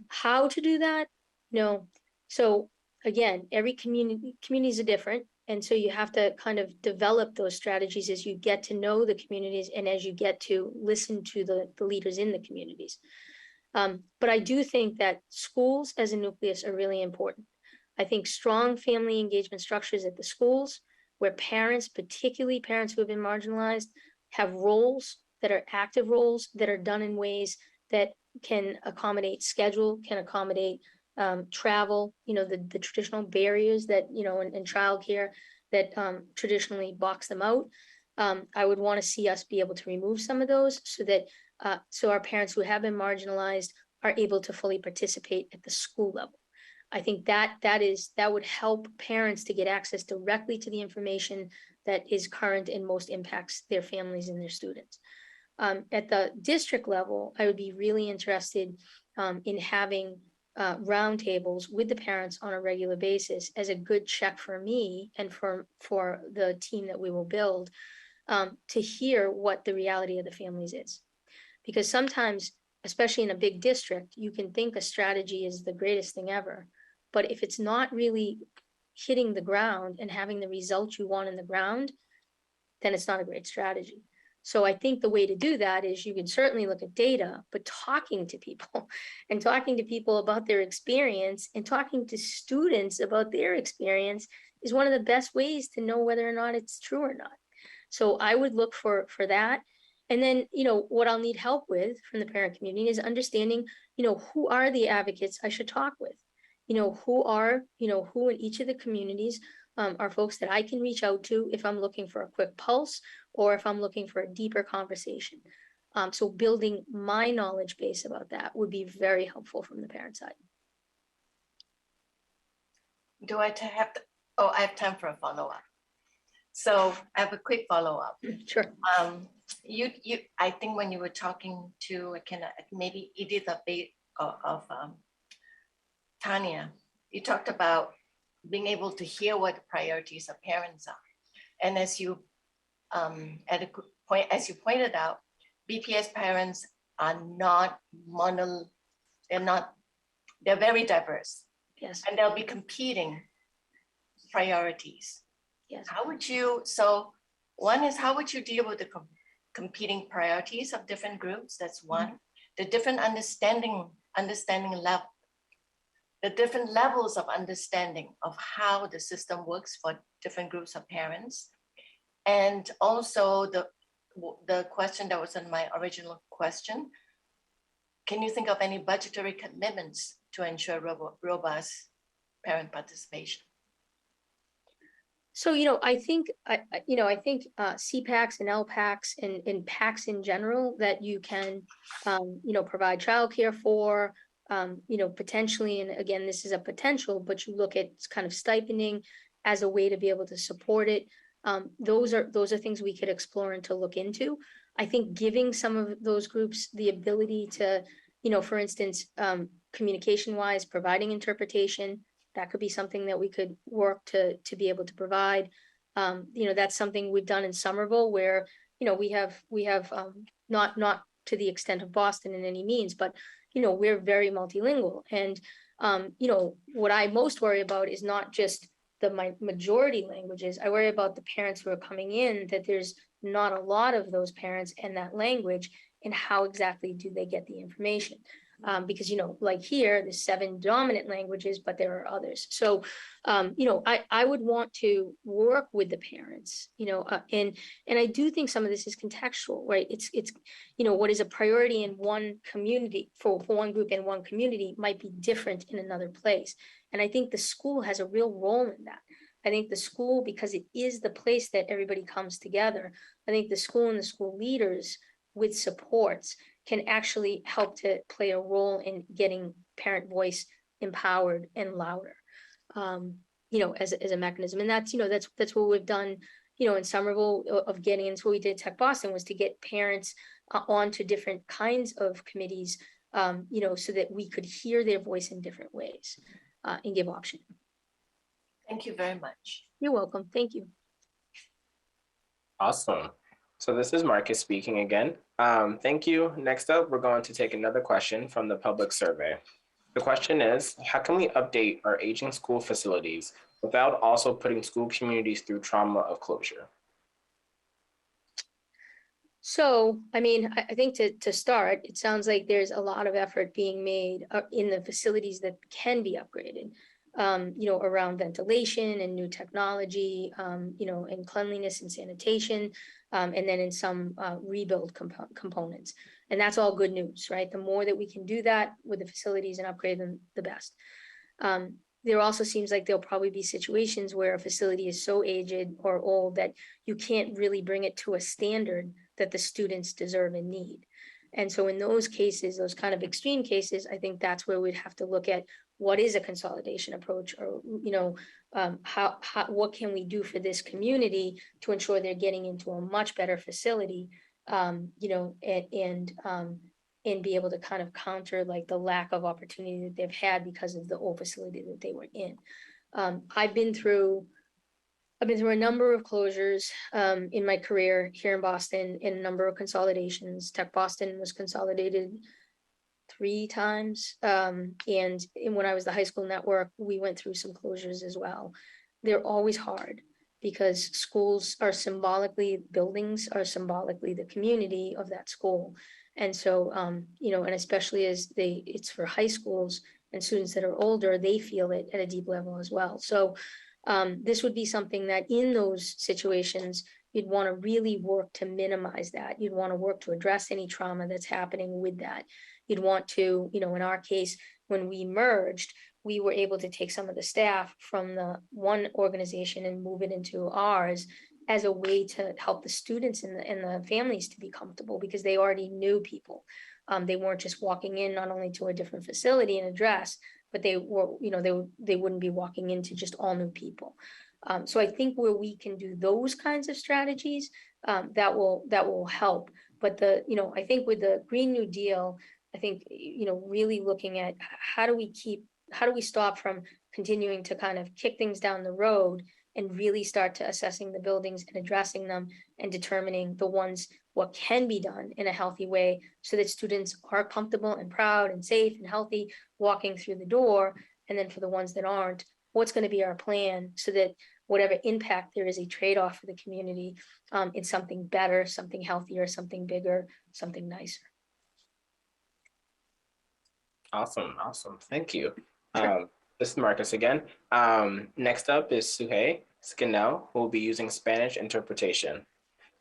Speaker 4: How to do that? So again, every communities are different. And so you have to kind of develop those strategies as you get to know the communities and as you get to listen to the leaders in the communities. But I do think that schools as a nucleus are really important. I think strong family engagement structures at the schools, where parents, particularly parents who have been marginalized, have roles that are active roles that are done in ways that can accommodate schedule, can accommodate travel, the traditional barriers that, in childcare that traditionally box them out. I would want to see us be able to remove some of those so that so our parents who have been marginalized are able to fully participate at the school level. I think that would help parents to get access directly to the information that is current and most impacts their families and their students. At the district level, I would be really interested in having roundtables with the parents on a regular basis as a good check for me and for the team that we will build to hear what the reality of the families is. Because sometimes, especially in a big district, you can think a strategy is the greatest thing ever. But if it's not really hitting the ground and having the results you want in the ground, then it's not a great strategy. So I think the way to do that is you can certainly look at data, but talking to people and talking to people about their experience and talking to students about their experience is one of the best ways to know whether or not it's true or not. So I would look for that. And then, what I'll need help with from the parent community is understanding, who are the advocates I should talk with? Who in each of the communities are folks that I can reach out to if I'm looking for a quick pulse or if I'm looking for a deeper conversation. So building my knowledge base about that would be very helpful from the parent side.
Speaker 9: Do I have to, I have time for a follow-up. So I have a quick follow-up.
Speaker 4: Sure.
Speaker 9: I think when you were talking to maybe Edith of Tanya, you talked about being able to hear what the priorities of parents are. And as you pointed out, BPS parents are not they're very diverse.
Speaker 4: Yes.
Speaker 9: And they'll be competing priorities.
Speaker 4: Yes.
Speaker 9: One is, how would you deal with the competing priorities of different groups? That's one. The different understanding level, the different levels of understanding of how the system works for different groups of parents. And also the question that was in my original question, can you think of any budgetary commitments to ensure robust parent participation?
Speaker 4: So, I think CPACs and LPACs and PACs in general that you can, provide childcare for, potentially, and again, this is a potential, but you look at kind of stipending as a way to be able to support it. Those are things we could explore and to look into. I think giving some of those groups the ability to, for instance, communication wise, providing interpretation, that could be something that we could work to be able to provide. That's something we've done in Somerville where, we have not to the extent of Boston in any means, but, we're very multilingual. And, what I most worry about is not just the majority languages. I worry about the parents who are coming in, that there's not a lot of those parents and that language, and how exactly do they get the information? Because, like here, there's 7 dominant languages, but there are others. So, I would want to work with the parents, and I do think some of this is contextual, right? It's what is a priority in one community for one group in one community might be different in another place. And I think the school has a real role in that. I think the school, because it is the place that everybody comes together, I think the school and the school leaders with supports can actually help to play a role in getting parent voice empowered and louder, as a mechanism. And that's what we've done, in Somerville of getting into what we did at Tech Boston was to get parents onto different kinds of committees, so that we could hear their voice in different ways and give option.
Speaker 9: Thank you very much.
Speaker 4: You're welcome. Thank you.
Speaker 1: Awesome. So this is Marcus speaking again. Thank you. Next up, we're going to take another question from the public survey. The question is, how can we update our aging school facilities without also putting school communities through trauma of closure?
Speaker 4: So, I think to start, it sounds like there's a lot of effort being made in the facilities that can be upgraded. around ventilation and new technology, and cleanliness and sanitation, and then in some rebuild components. And that's all good news, right? The more that we can do that with the facilities and upgrade them, the best. There also seems like there'll probably be situations where a facility is so aged or old that you can't really bring it to a standard that the students deserve and need. And so in those cases, those kind of extreme cases, I think that's where we'd have to look at what is a consolidation approach, or, what can we do for this community to ensure they're getting into a much better facility, and be able to kind of counter like the lack of opportunity that they've had because of the old facility that they were in. I've been through a number of closures in my career here in Boston, in a number of consolidations. Tech Boston was consolidated 3 times. And when I was the high school network, we went through some closures as well. They're always hard because buildings are symbolically the community of that school. And so, and especially as it's for high schools and students that are older, they feel it at a deep level as well. So this would be something that in those situations, you'd want to really work to minimize that. You'd want to work to address any trauma that's happening with that. You'd want to, in our case, when we merged, we were able to take some of the staff from the one organization and move it into ours as a way to help the students and the families to be comfortable, because they already knew people. They weren't just walking in not only to a different facility and address, but they were, they wouldn't be walking into just all new people. So I think where we can do those kinds of strategies, that will help. But I think with the Green New Deal, I think, really looking at how do we stop from continuing to kind of kick things down the road and really start to assessing the buildings and addressing them and determining what can be done in a healthy way so that students are comfortable and proud and safe and healthy walking through the door. And then for the ones that aren't, what's going to be our plan so that whatever impact there is a trade-off for the community, in something better, something healthier, something bigger, something nicer.
Speaker 1: Awesome. Thank you. This is Marcus again. Next up is Suhey Scannell, who will be using Spanish interpretation.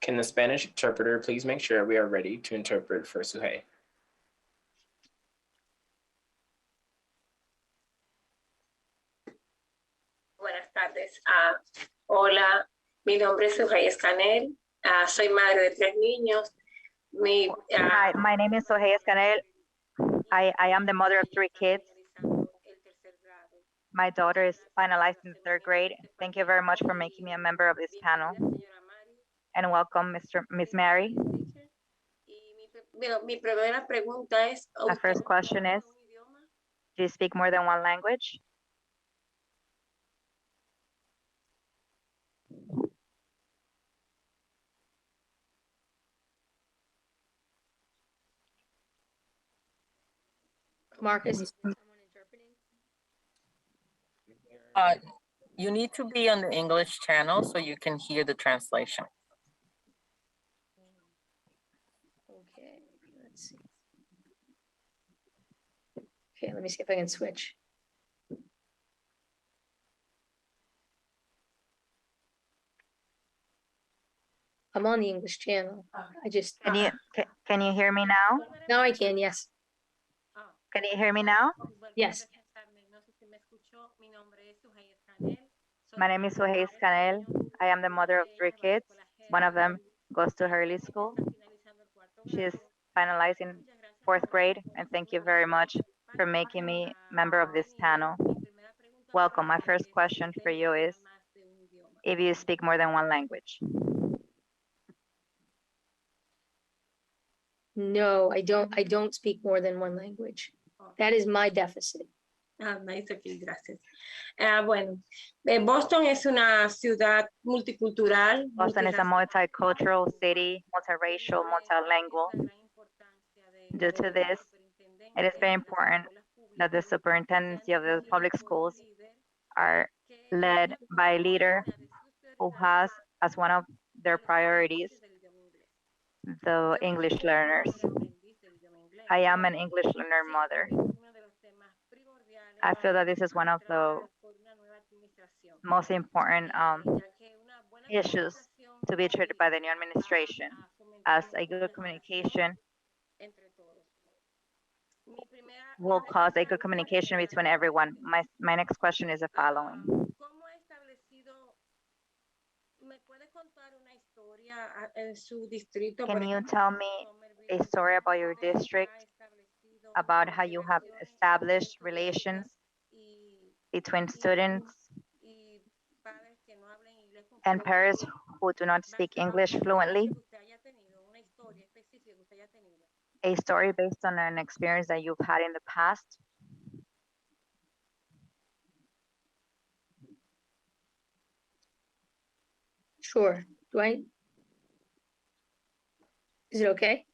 Speaker 1: Can the Spanish interpreter please make sure we are ready to interpret for Suhey?
Speaker 10: Buenas tardes. Hola, mi nombre es Suhey Scannell. Soy madre de 3 niños.
Speaker 11: Hi, my name is Soheya Escanel. I am the mother of 3 kids. My daughter is finalizing the 3rd grade. Thank you very much for making me a member of this panel. And welcome, Miss Mary. My first question is, do you speak more than one language?
Speaker 4: Marcus, is someone interpreting?
Speaker 12: You need to be on the English channel so you can hear the translation.
Speaker 4: Okay, let's see. Okay, let me see if I can switch. I'm on the English channel.
Speaker 11: Can you hear me now?
Speaker 4: Now I can, yes.
Speaker 11: Can you hear me now?
Speaker 4: Yes.
Speaker 11: My name is Soheya Escanel. I am the mother of 3 kids. One of them goes to early school. She is finalizing 4th grade, and thank you very much for making me member of this panel. Welcome. My first question for you is, if you speak more than one language.
Speaker 4: No, I don't speak more than one language. That is my deficit.
Speaker 10: Nice, okay, gracias. Bueno, Boston es una ciudad multicultural.
Speaker 11: Boston is a multicultural city, multiracial, multilingual. Due to this, it is very important that the superintendency of the public schools are led by a leader who has as one of their priorities the English learners. I am an English learner mother. I feel that this is one of the most important issues to be treated by the new administration as a good communication will cause a good communication between everyone. My next question is the following. Can you tell me a story about your district, about how you have established relations between students and parents who do not speak English fluently? A story based on an experience that you've had in the past?
Speaker 4: Sure. Is it okay?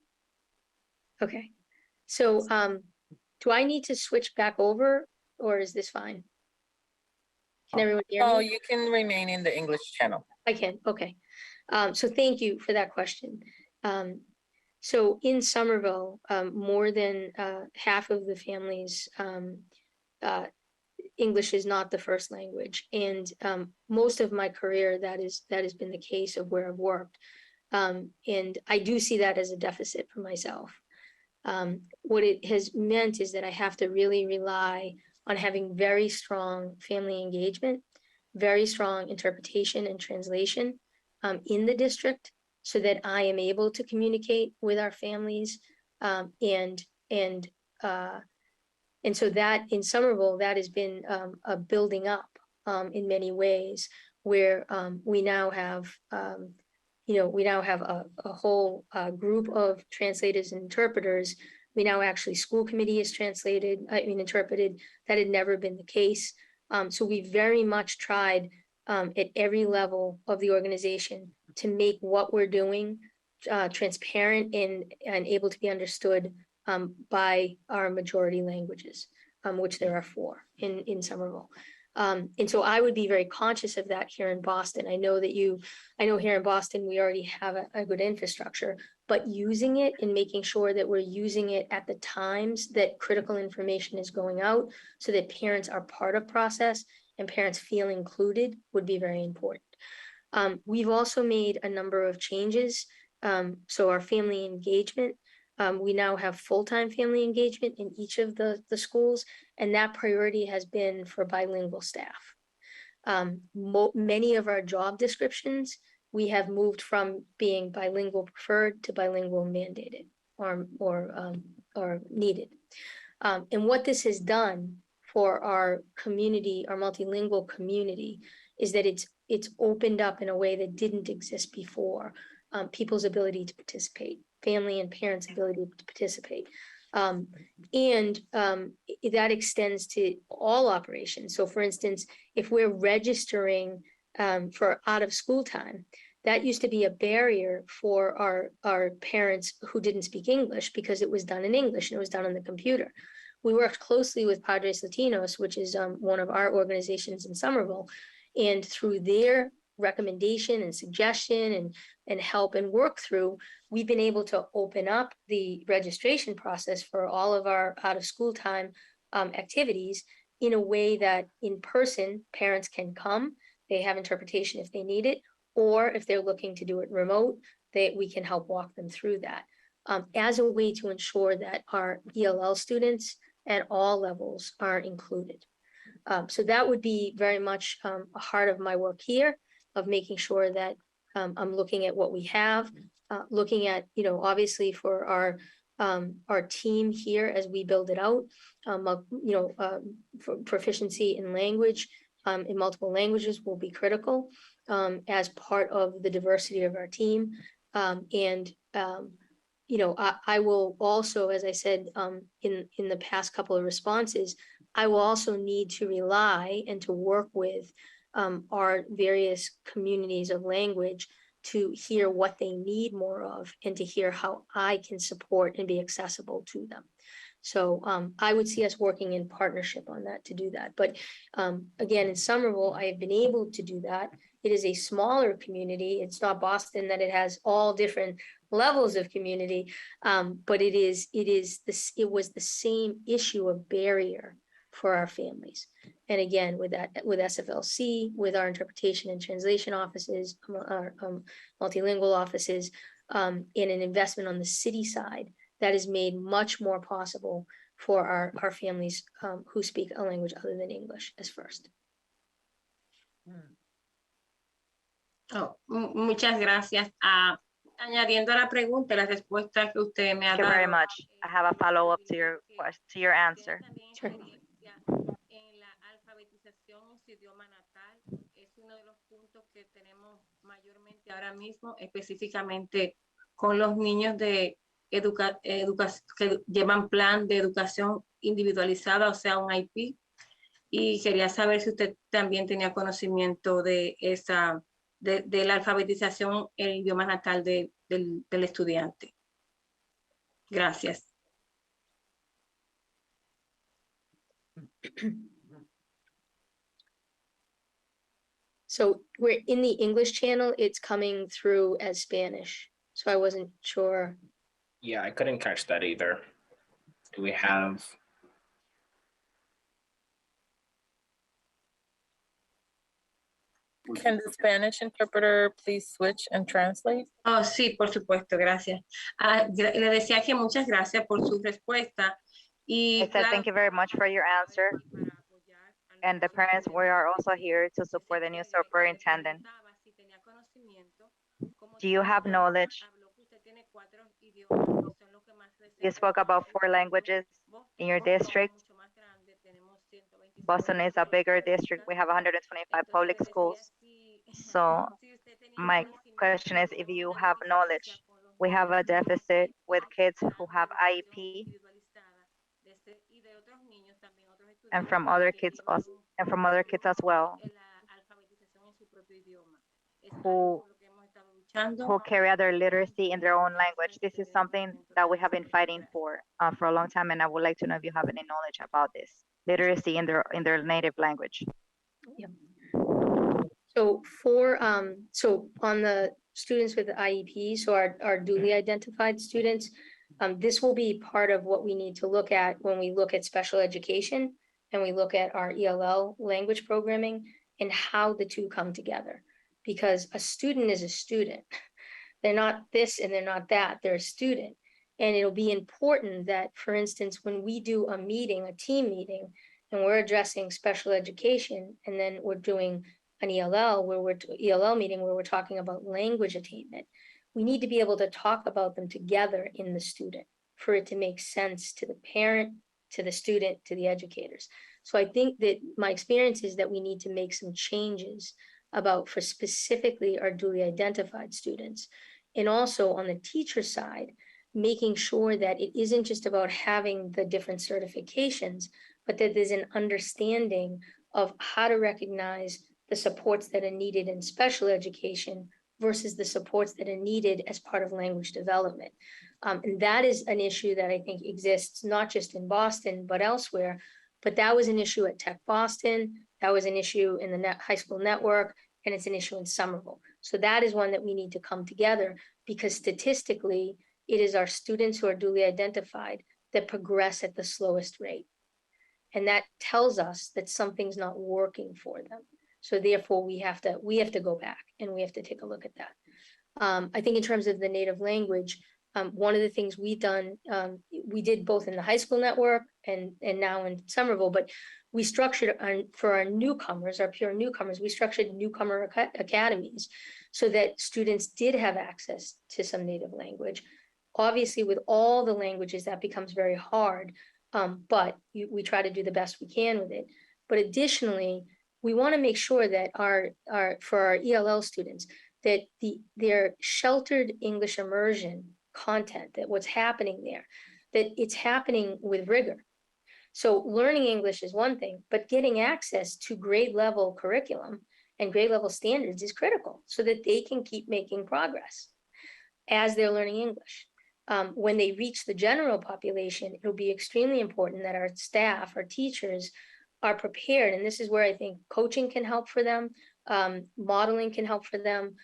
Speaker 4: Okay. So, do I need to switch back over or is this fine? Can everyone hear me?
Speaker 12: Oh, you can remain in the English channel.
Speaker 4: I can, okay. So thank you for that question. So in Somerville, more than half of the families, English is not the first language. And most of my career, that has been the case of where I've worked. And I do see that as a deficit for myself. What it has meant is that I have to really rely on having very strong family engagement, very strong interpretation and translation in the district so that I am able to communicate with our families. And so that in Somerville, that has been a building up in many ways where we now have a whole group of translators and interpreters. We now actually, school committee is interpreted. That had never been the case. So we very much tried at every level of the organization to make what we're doing transparent and able to be understood by our majority languages, which there are 4 in Somerville. And so I would be very conscious of that here in Boston. I know here in Boston, we already have a good infrastructure, but using it and making sure that we're using it at the times that critical information is going out so that parents are part of process and parents feel included would be very important. We've also made a number of changes. So our family engagement, we now have full-time family engagement in each of the schools, and that priority has been for bilingual staff. Many of our job descriptions, we have moved from being bilingual preferred to bilingual mandated or needed. And what this has done for our community, our multilingual community, is that it's opened up in a way that didn't exist before. People's ability to participate, family and parents' ability to participate. And that extends to all operations. So for instance, if we're registering for out of school time, that used to be a barrier for our parents who didn't speak English because it was done in English and it was done on the computer. We worked closely with Padres Latinos, which is one of our organizations in Somerville, and through their recommendation and suggestion and help and work through, we've been able to open up the registration process for all of our out of school time activities in a way that in person parents can come, they have interpretation if they need it, or if they're looking to do it remote, we can help walk them through that as a way to ensure that our ELL students at all levels are included. So that would be very much a heart of my work here, of making sure that I'm looking at what we have, looking at, obviously for our team here as we build it out, for proficiency in language, in multiple languages will be critical as part of the diversity of our team. I will also, as I said in the past couple of responses, I will also need to rely and to work with our various communities of language to hear what they need more of and to hear how I can support and be accessible to them. So I would see us working in partnership on that to do that. But again, in Somerville, I have been able to do that. It is a smaller community. It's not Boston that it has all different levels of community, but it was the same issue of barrier for our families. And again, with that, with SFLC, with our interpretation and translation offices, our multilingual offices, in an investment on the city side, that is made much more possible for our families who speak a language other than English as first.
Speaker 10: Oh, muchas gracias. Añadiendo a la pregunta y la respuesta que usted me ha
Speaker 11: Thank you very
Speaker 10: dado.
Speaker 11: much. I have a follow-up to your answer.
Speaker 4: Sure.
Speaker 10: En la alfabetización en su idioma natal es uno de los puntos que tenemos mayormente ahora mismo, específicamente con los niños de que llevan plan de educación individualizada, o sea, un IP. Y quería saber si usted también tenía conocimiento de esa, de la alfabetización en el idioma natal del estudiante. Gracias.
Speaker 4: So we're in the English channel, it's coming through as Spanish. So I wasn't sure.
Speaker 1: Yeah, I couldn't catch that either. Do we have?
Speaker 12: Can the Spanish interpreter please switch and translate?
Speaker 10: Oh, sí, por supuesto, gracias. Le decía que muchas gracias por su respuesta. Y
Speaker 11: I said thank you very much for your answer. And the parents, we are also here to support the new superintendent. Do you have knowledge? You spoke about 4 languages in your district. Boston is a bigger district. We have 125 public schools. So my question is, if you have knowledge, we have a deficit with kids who have IEP and from other kids as well, who carry other literacy in their own language. This is something that we have been fighting for a long time, and I would like to know if you have any knowledge about this literacy in their native language.
Speaker 4: Yeah. So so on the students with the IEP, so our duly identified students, this will be part of what we need to look at when we look at special education and we look at our ELL language programming and how the two come together. Because a student is a student. They're not this and they're not that, they're a student. And it'll be important that, for instance, when we do a meeting, a team meeting, and we're addressing special education, and then we're doing an ELL meeting where we're talking about language attainment, we need to be able to talk about them together in the student for it to make sense to the parent, to the student, to the educators. So I think that my experience is that we need to make some changes for specifically our duly identified students. And also on the teacher side, making sure that it isn't just about having the different certifications, but that there's an understanding of how to recognize the supports that are needed in special education versus the supports that are needed as part of language development. And that is an issue that I think exists not just in Boston, but elsewhere. But that was an issue at Tech Boston. That was an issue in the high school network, and it's an issue in Somerville. So that is one that we need to come together, because statistically, it is our students who are duly identified that progress at the slowest rate. And that tells us that something's not working for them. So therefore, we have to go back and we have to take a look at that. I think in terms of the native language, one of the things we've done, we did both in the high school network and now in Somerville, but we structured for our newcomers, our pure newcomers, we structured newcomer academies so that students did have access to some native language. Obviously, with all the languages, that becomes very hard, but we try to do the best we can with it. But additionally, we want to make sure that for our ELL students, that their sheltered English immersion content, that what's happening there, that it's happening with rigor. So learning English is one thing, but getting access to grade level curriculum and grade level standards is critical so that they can keep making progress as they're learning English. When they reach the general population, it'll be extremely important that our staff, our teachers, are prepared. And this is where I think coaching can help for them, modeling can help for them,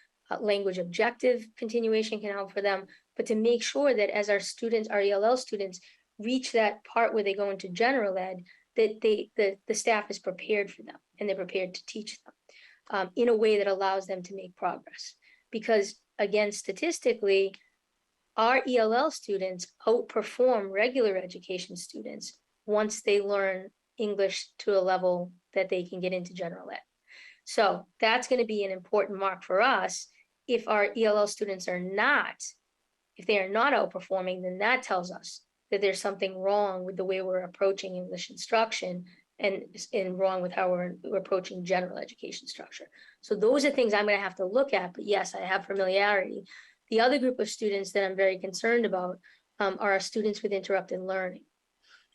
Speaker 4: language objective continuation can help for them, but to make sure that as our students, our ELL students, reach that part where they go into general ed, that the staff is prepared for them and they're prepared to teach them in a way that allows them to make progress. Because again, statistically, our ELL students outperform regular education students once they learn English to a level that they can get into general ed. So that's going to be an important mark for us. If our ELL students are not, if they are not outperforming, then that tells us that there's something wrong with the way we're approaching English instruction and wrong with how we're approaching general education structure. So those are things I'm going to have to look at, but yes, I have familiarity. The other group of students that I'm very concerned about are our students with interrupted learning.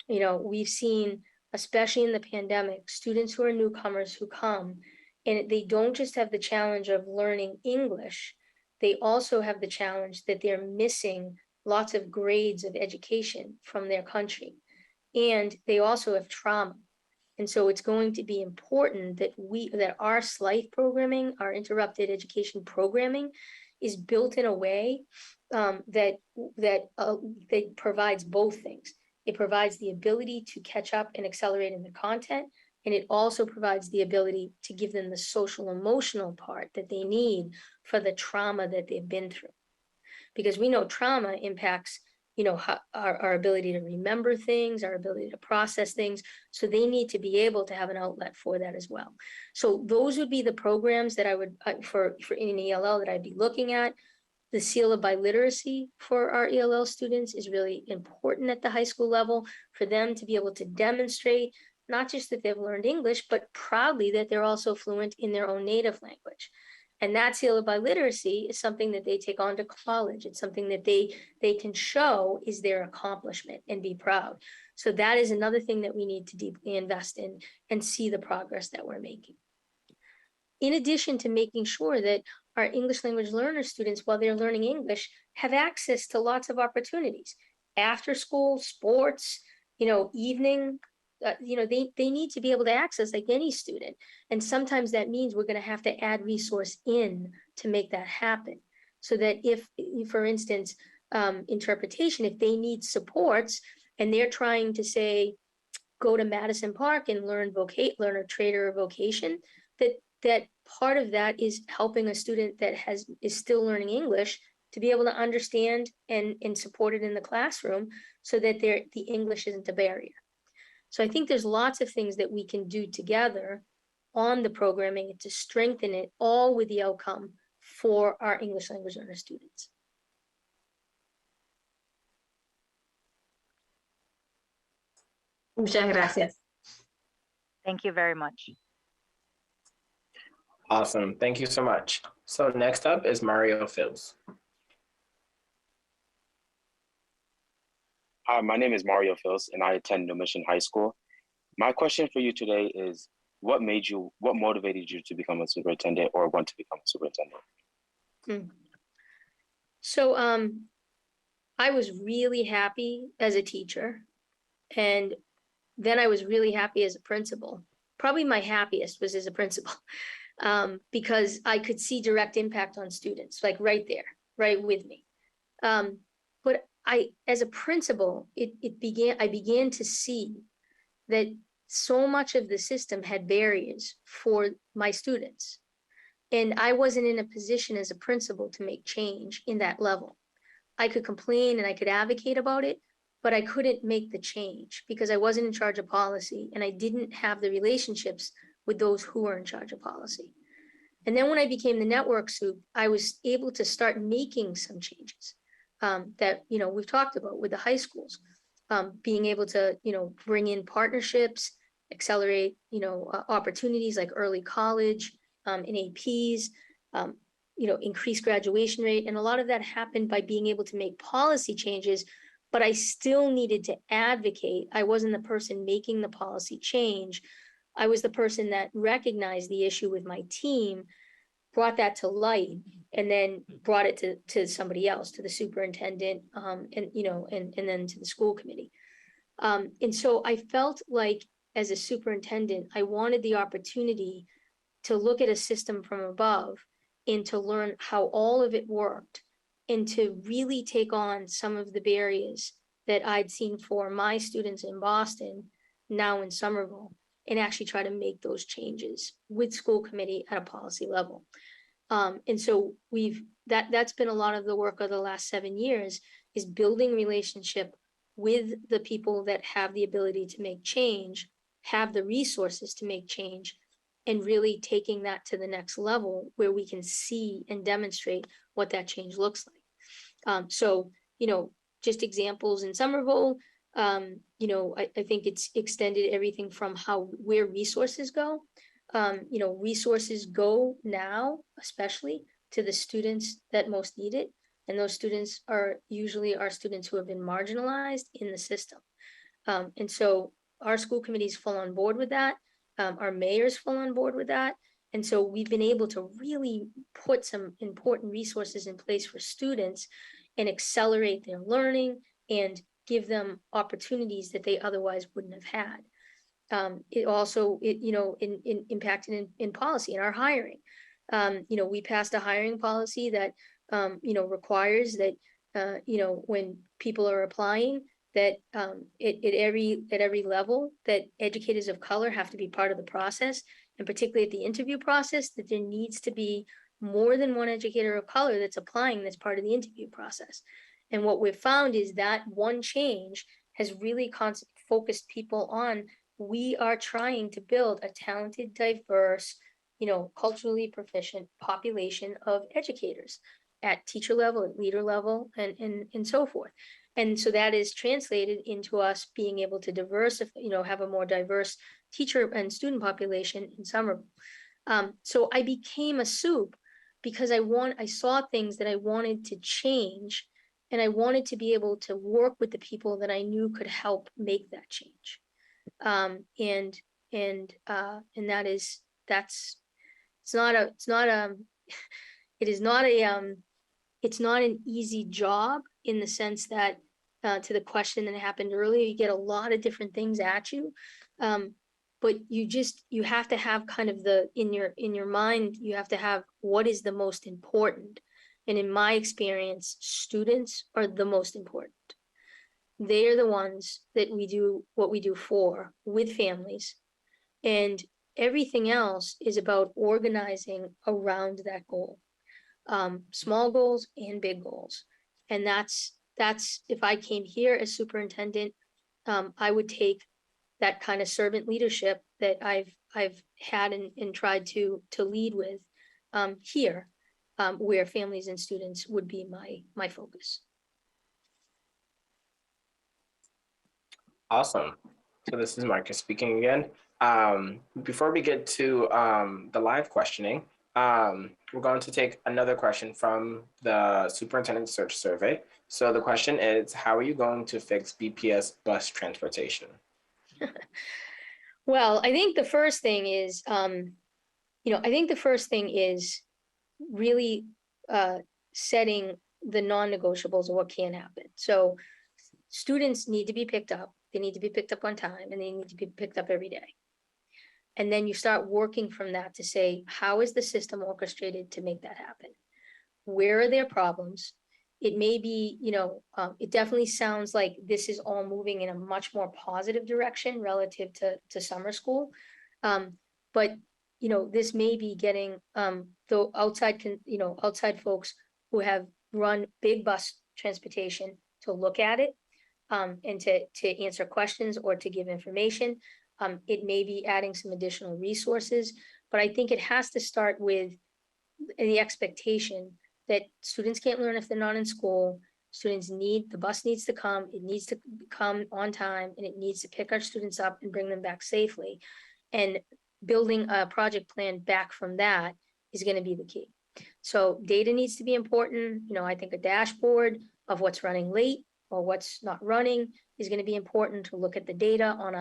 Speaker 4: You know, we've seen, especially in the pandemic, students who are newcomers who come and they don't just have the challenge of learning English, they also have the challenge that they're missing lots of grades of education from their country. And they also have trauma. And so it's going to be important that our SLIFE programming, our interrupted education programming, is built in a way that provides both things. It provides the ability to catch up and accelerate in the content, and it also provides the ability to give them the social emotional part that they need for the trauma that they've been through. Because we know trauma impacts, you know, our ability to remember things, our ability to process things. So they need to be able to have an outlet for that as well. So those would be the programs that I would, for in ELL that I'd be looking at. The seal of biliteracy for our ELL students is really important at the high school level for them to be able to demonstrate not just that they've learned English, but proudly that they're also fluent in their own native language. And that seal of biliteracy is something that they take on to college. It's something that they can show is their accomplishment and be proud. So that is another thing that we need to deeply invest in and see the progress that we're making. In addition to making sure that our English language learner students, while they're learning English, have access to lots of opportunities. After school, sports, you know, evening, you know, they need to be able to access like any student. And sometimes that means we're going to have to add resource in to make that happen. So that if, for instance, interpretation, if they need supports and they're trying to say, go to Madison Park and learn a trade or a vocation, that part of that is helping a student that is still learning English to be able to understand and support it in the classroom so that the English isn't a barrier. So I think there's lots of things that we can do together on the programming to strengthen it, all with the outcome for our English language learner students.
Speaker 13: Muchas gracias.
Speaker 11: Thank you very much.
Speaker 1: Awesome. Thank you so much. So next up is Mario Fils.
Speaker 14: Hi, my name is Mario Fils, and I attend New Mission High School. My question for you today is, what motivated you to become a superintendent or want to become a superintendent?
Speaker 4: So I was really happy as a teacher, and then I was really happy as a principal. Probably my happiest was as a principal. Because I could see direct impact on students, like right there, right with me. But as a principal, I began to see that so much of the system had barriers for my students. And I wasn't in a position as a principal to make change in that level. I could complain and I could advocate about it, but I couldn't make the change because I wasn't in charge of policy and I didn't have the relationships with those who were in charge of policy. And then when I became the network soup, I was able to start making some changes that, you know, we've talked about with the high schools, being able to, you know, bring in partnerships, accelerate, you know, opportunities like early college in APs, you know, increase graduation rate. And a lot of that happened by being able to make policy changes, but I still needed to advocate. I wasn't the person making the policy change. I was the person that recognized the issue with my team, brought that to light, and then brought it to somebody else, to the superintendent, and you know, and then to the school committee. And so I felt like as a superintendent, I wanted the opportunity to look at a system from above and to learn how all of it worked and to really take on some of the barriers that I'd seen for my students in Boston now in Somerville and actually try to make those changes with school committee at a policy level. And so that's been a lot of the work of the last 7 years, is building relationship with the people that have the ability to make change, have the resources to make change, and really taking that to the next level where we can see and demonstrate what that change looks like. So, just examples in Somerville, I think it's extended everything from where resources go. Resources go now, especially to the students that most need it. And those students are usually our students who have been marginalized in the system. And so our school committee is full on board with that. Our mayor's full on board with that. And so we've been able to really put some important resources in place for students and accelerate their learning and give them opportunities that they otherwise wouldn't have had. It also, impacted in policy, in our hiring. We passed a hiring policy that, requires that, when people are applying, that at every level, that educators of color have to be part of the process, and particularly at the interview process, that there needs to be more than one educator of color that's applying that's part of the interview process. And what we've found is that one change has really focused people on, we are trying to build a talented, diverse, culturally proficient population of educators at teacher level, at leader level, and so forth. And so that is translated into us being able to have a more diverse teacher and student population in Somerville. So I became a soup because I saw things that I wanted to change, and I wanted to be able to work with the people that I knew could help make that change. It's not an easy job, in the sense that, to the question that happened earlier, you get a lot of different things at you. But you have to have kind of in your mind, you have to have what is the most important. And in my experience, students are the most important. They're the ones that we do what we do for, with families. And everything else is about organizing around that goal. Small goals and big goals. And that's if I came here as superintendent, I would take that kind of servant leadership that I've had and tried to lead with here, where families and students would be my focus.
Speaker 1: Awesome. So this is Marcus speaking again. Before we get to the live questioning, we're going to take another question from the Superintendent Search Survey. So the question is, how are you going to fix BPS bus transportation?
Speaker 4: Well, I think the first thing is, really setting the non-negotiables of what can happen. So students need to be picked up. They need to be picked up on time, and they need to be picked up every day. And then you start working from that to say, how is the system orchestrated to make that happen? Where are their problems? It may be, it definitely sounds like this is all moving in a much more positive direction relative to summer school. But, this may be getting the outside folks who have run big bus transportation to look at it, and to answer questions or to give information. It may be adding some additional resources, but I think it has to start with the expectation that students can't learn if they're not in school. The bus needs to come, it needs to come on time, and it needs to pick our students up and bring them back safely. And building a project plan back from that is going to be the key. So data needs to be important. I think a dashboard of what's running late or what's not running is going to be important, to look at the data on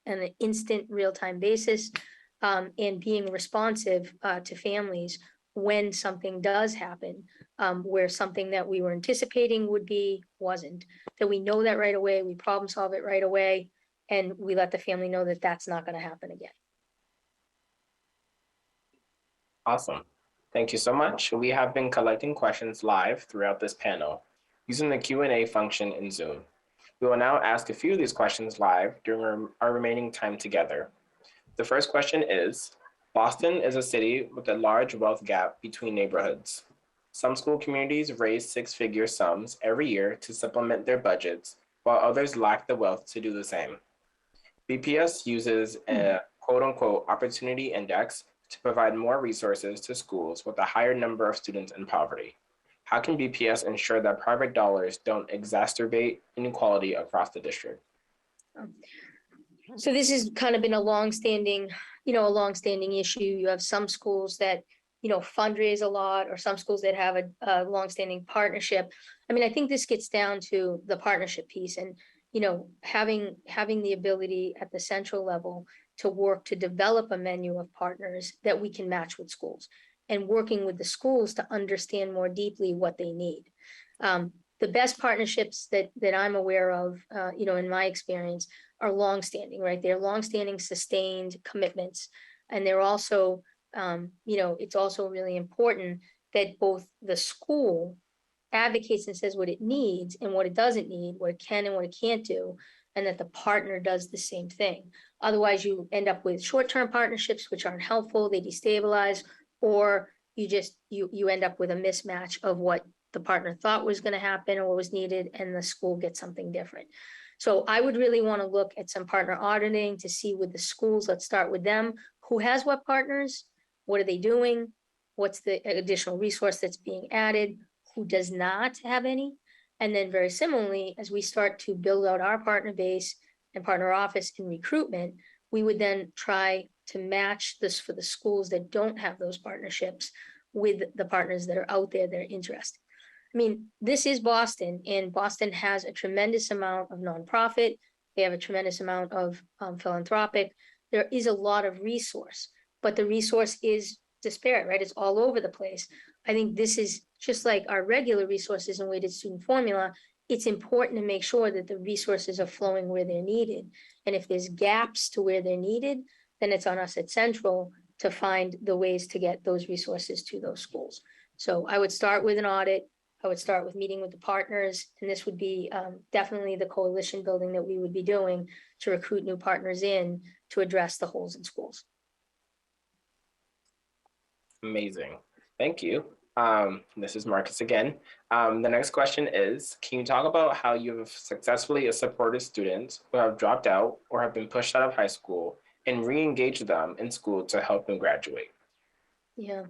Speaker 4: an instant real-time basis, and being responsive to families when something does happen, where something that we were anticipating wasn't, that we know that right away, we problem solve it right away, and we let the family know that that's not going to happen again.
Speaker 1: Awesome. Thank you so much. We have been collecting questions live throughout this panel using the Q&A function in Zoom. We will now ask a few of these questions live during our remaining time together. The first question is, Boston is a city with a large wealth gap between neighborhoods. Some school communities raise six-figure sums every year to supplement their budgets, while others lack the wealth to do the same. BPS uses a quote-unquote opportunity index to provide more resources to schools with a higher number of students in poverty. How can BPS ensure that private dollars don't exacerbate inequality across the district?
Speaker 4: So this has kind of been a longstanding issue. You have some schools that, fundraise a lot, or some schools that have a longstanding partnership. I mean, I think this gets down to the partnership piece and, having the ability at the central level to work to develop a menu of partners that we can match with schools, and working with the schools to understand more deeply what they need. The best partnerships that I'm aware of, in my experience, are longstanding, right? They're longstanding, sustained commitments. And they're also, it's also really important that both the school advocates and says what it needs and what it doesn't need, what it can and what it can't do, and that the partner does the same thing. Otherwise, you end up with short-term partnerships, which aren't helpful, they destabilize, or you end up with a mismatch of what the partner thought was going to happen or what was needed, and the school gets something different. So I would really want to look at some partner auditing to see with the schools, let's start with them, who has what partners, what are they doing, what's the additional resource that's being added, who does not have any. And then very similarly, as we start to build out our partner base and partner office in recruitment, we would then try to match this for the schools that don't have those partnerships with the partners that are out there that are interested. I mean, this is Boston, and Boston has a tremendous amount of nonprofit. They have a tremendous amount of philanthropic. There is a lot of resource, but the resource is disparate, right? It's all over the place. I think this is just like our regular resources and weighted student formula. It's important to make sure that the resources are flowing where they're needed. And if there's gaps to where they're needed, then it's on us at Central to find the ways to get those resources to those schools. So I would start with an audit. I would start with meeting with the partners, and this would be definitely the coalition building that we would be doing to recruit new partners in to address the holes in schools.
Speaker 1: Amazing. Thank you. This is Marcus again. The next question is, can you talk about how you have successfully supported students who have dropped out or have been pushed out of high school and re-engage them in school to help them graduate?
Speaker 4: Yeah,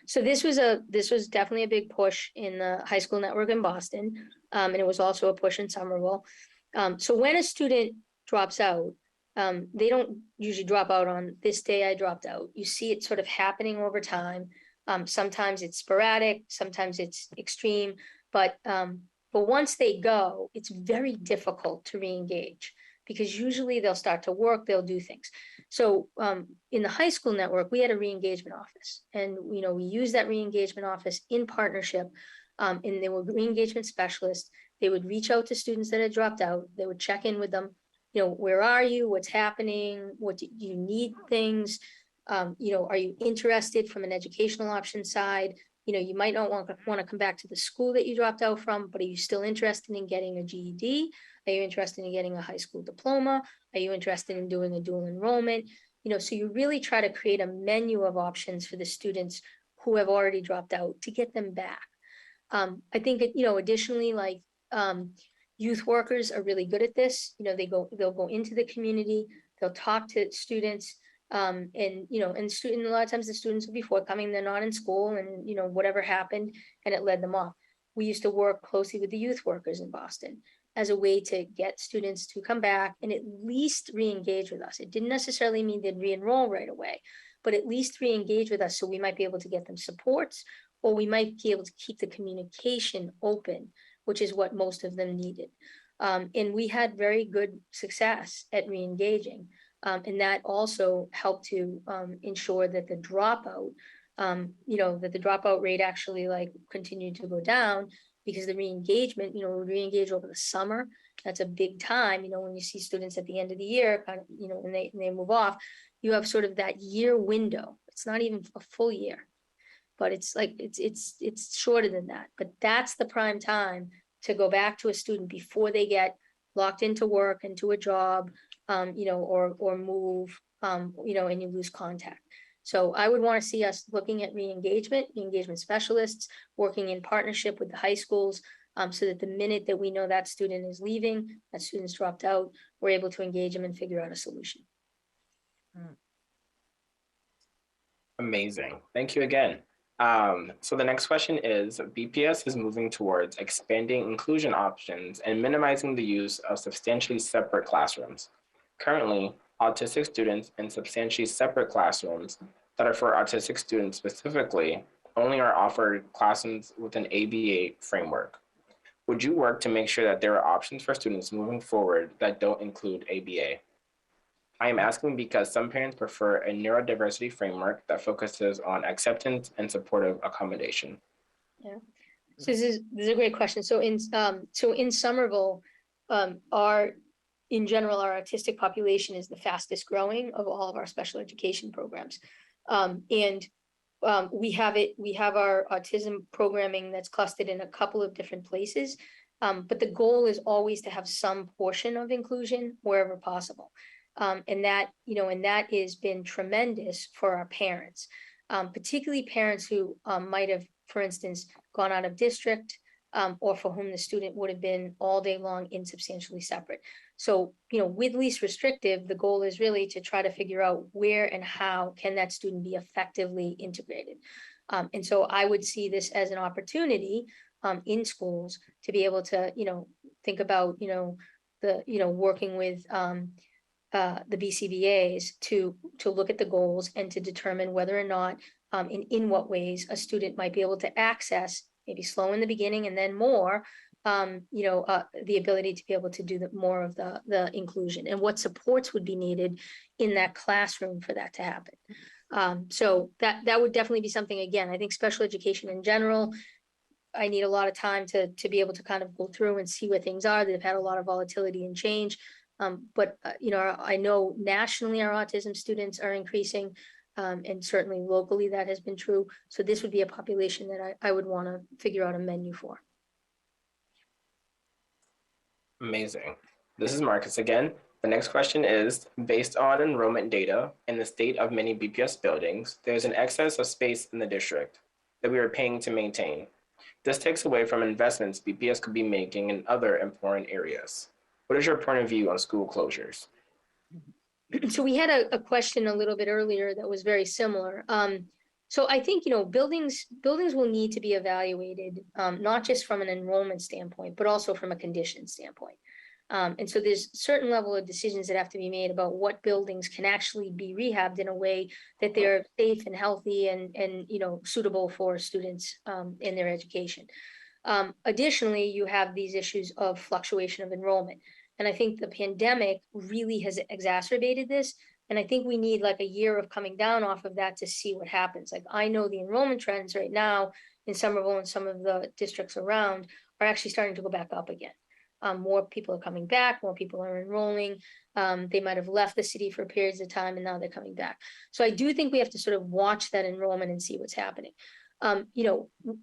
Speaker 4: so this was definitely a big push in the high school network in Boston, and it was also a push in Somerville. So when a student drops out, they don't usually drop out on this day I dropped out. You see it sort of happening over time. Sometimes it's sporadic, sometimes it's extreme, but once they go, it's very difficult to re-engage, because usually they'll start to work, they'll do things. So in the high school network, we had a re-engagement office, and we use that re-engagement office in partnership, and they were re-engagement specialists. They would reach out to students that had dropped out. They would check in with them. Where are you? What's happening? What do you need things? Are you interested from an educational option side? You might not want to come back to the school that you dropped out from, but are you still interested in getting a GED? Are you interested in getting a high school diploma? Are you interested in doing a dual enrollment? So you really try to create a menu of options for the students who have already dropped out to get them back. I think, additionally, like youth workers are really good at this. They'll go into the community, they'll talk to students, and a lot of times the students will be forthcoming, they're not in school, and whatever happened and it led them off. We used to work closely with the youth workers in Boston as a way to get students to come back and at least re-engage with us. It didn't necessarily mean they'd re-enroll right away, but at least re-engage with us, so we might be able to get them supports, or we might be able to keep the communication open, which is what most of them needed. And we had very good success at re-engaging. And that also helped to ensure that the dropout, that the dropout rate actually continued to go down, because the re-engagement, we re-engage over the summer. That's a big time, when you see students at the end of the year, kind of, when they move off, you have sort of that year window. It's not even a full year, but it's shorter than that. But that's the prime time to go back to a student before they get locked into work, into a job, or move, and you lose contact. So I would want to see us looking at re-engagement specialists, working in partnership with the high schools, so that the minute that we know that student is leaving, that student's dropped out, we're able to engage them and figure out a solution.
Speaker 1: Amazing. Thank you again. So the next question is, BPS is moving towards expanding inclusion options and minimizing the use of substantially separate classrooms. Currently, autistic students in substantially separate classrooms that are for autistic students specifically only are offered classrooms with an ABA framework. Would you work to make sure that there are options for students moving forward that don't include ABA? I am asking because some parents prefer a neurodiversity framework that focuses on acceptance and supportive accommodation.
Speaker 4: Yeah. So this is a great question. So in Somerville, in general, our autistic population is the fastest growing of all of our special education programs. We have our autism programming that's clustered in a couple of different places. But the goal is always to have some portion of inclusion wherever possible. And that has been tremendous for our parents, particularly parents who might have, for instance, gone out of district, or for whom the student would have been all day long insubstantially separate. So, with least restrictive, the goal is really to try to figure out where and how can that student be effectively integrated. And so I would see this as an opportunity in schools to be able to, think about, working with the BCBAs to look at the goals and to determine whether or not, in what ways a student might be able to access, maybe slow in the beginning and then more, the ability to be able to do more of the inclusion and what supports would be needed in that classroom for that to happen. So that would definitely be something. Again, I think special education in general, I need a lot of time to be able to kind of go through and see where things are. They've had a lot of volatility and change. But I know nationally our autism students are increasing, and certainly locally that has been true. So this would be a population that I would want to figure out a menu for.
Speaker 1: Amazing. This is Marcus again. The next question is, based on enrollment data and the state of many BPS buildings, there's an excess of space in the district that we are paying to maintain. This takes away from investments BPS could be making in other important areas. What is your point of view on school closures?
Speaker 4: So we had a question a little bit earlier that was very similar. So I think, buildings will need to be evaluated, not just from an enrollment standpoint, but also from a condition standpoint. And so there's a certain level of decisions that have to be made about what buildings can actually be rehabbed in a way that they're safe and healthy and suitable for students in their education. Additionally, you have these issues of fluctuation of enrollment. And I think the pandemic really has exacerbated this. And I think we need like a year of coming down off of that to see what happens. Like I know the enrollment trends right now in Somerville and some of the districts around are actually starting to go back up again. More people are coming back, more people are enrolling. They might have left the city for periods of time and now they're coming back. So I do think we have to sort of watch that enrollment and see what's happening.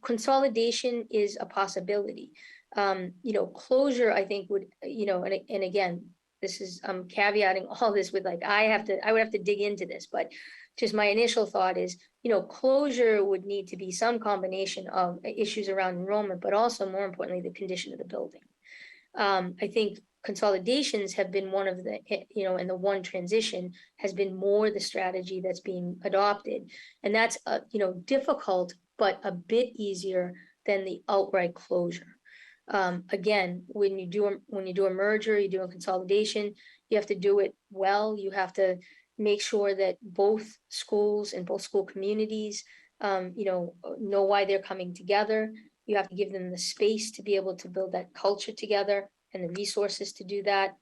Speaker 4: Consolidation is a possibility. Closure, I think would, and again, this is, I'm caveating all this with like, I would have to dig into this, but just my initial thought is, closure would need to be some combination of issues around enrollment, but also more importantly, the condition of the building. I think consolidations have been one of the, and the one transition has been more the strategy that's being adopted. And that's, difficult, but a bit easier than the outright closure. Again, when you do a merger, you do a consolidation, you have to do it well. You have to make sure that both schools and both school communities, know why they're coming together. You have to give them the space to be able to build that culture together and the resources to do that.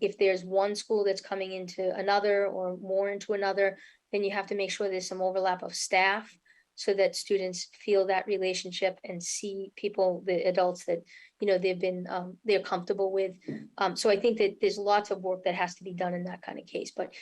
Speaker 4: If there's one school that's coming into another or more into another, then you have to make sure there's some overlap of staff so that students feel that relationship and see people, the adults that, they're comfortable with. So I think that there's lots of work that has to be done in that kind of case. But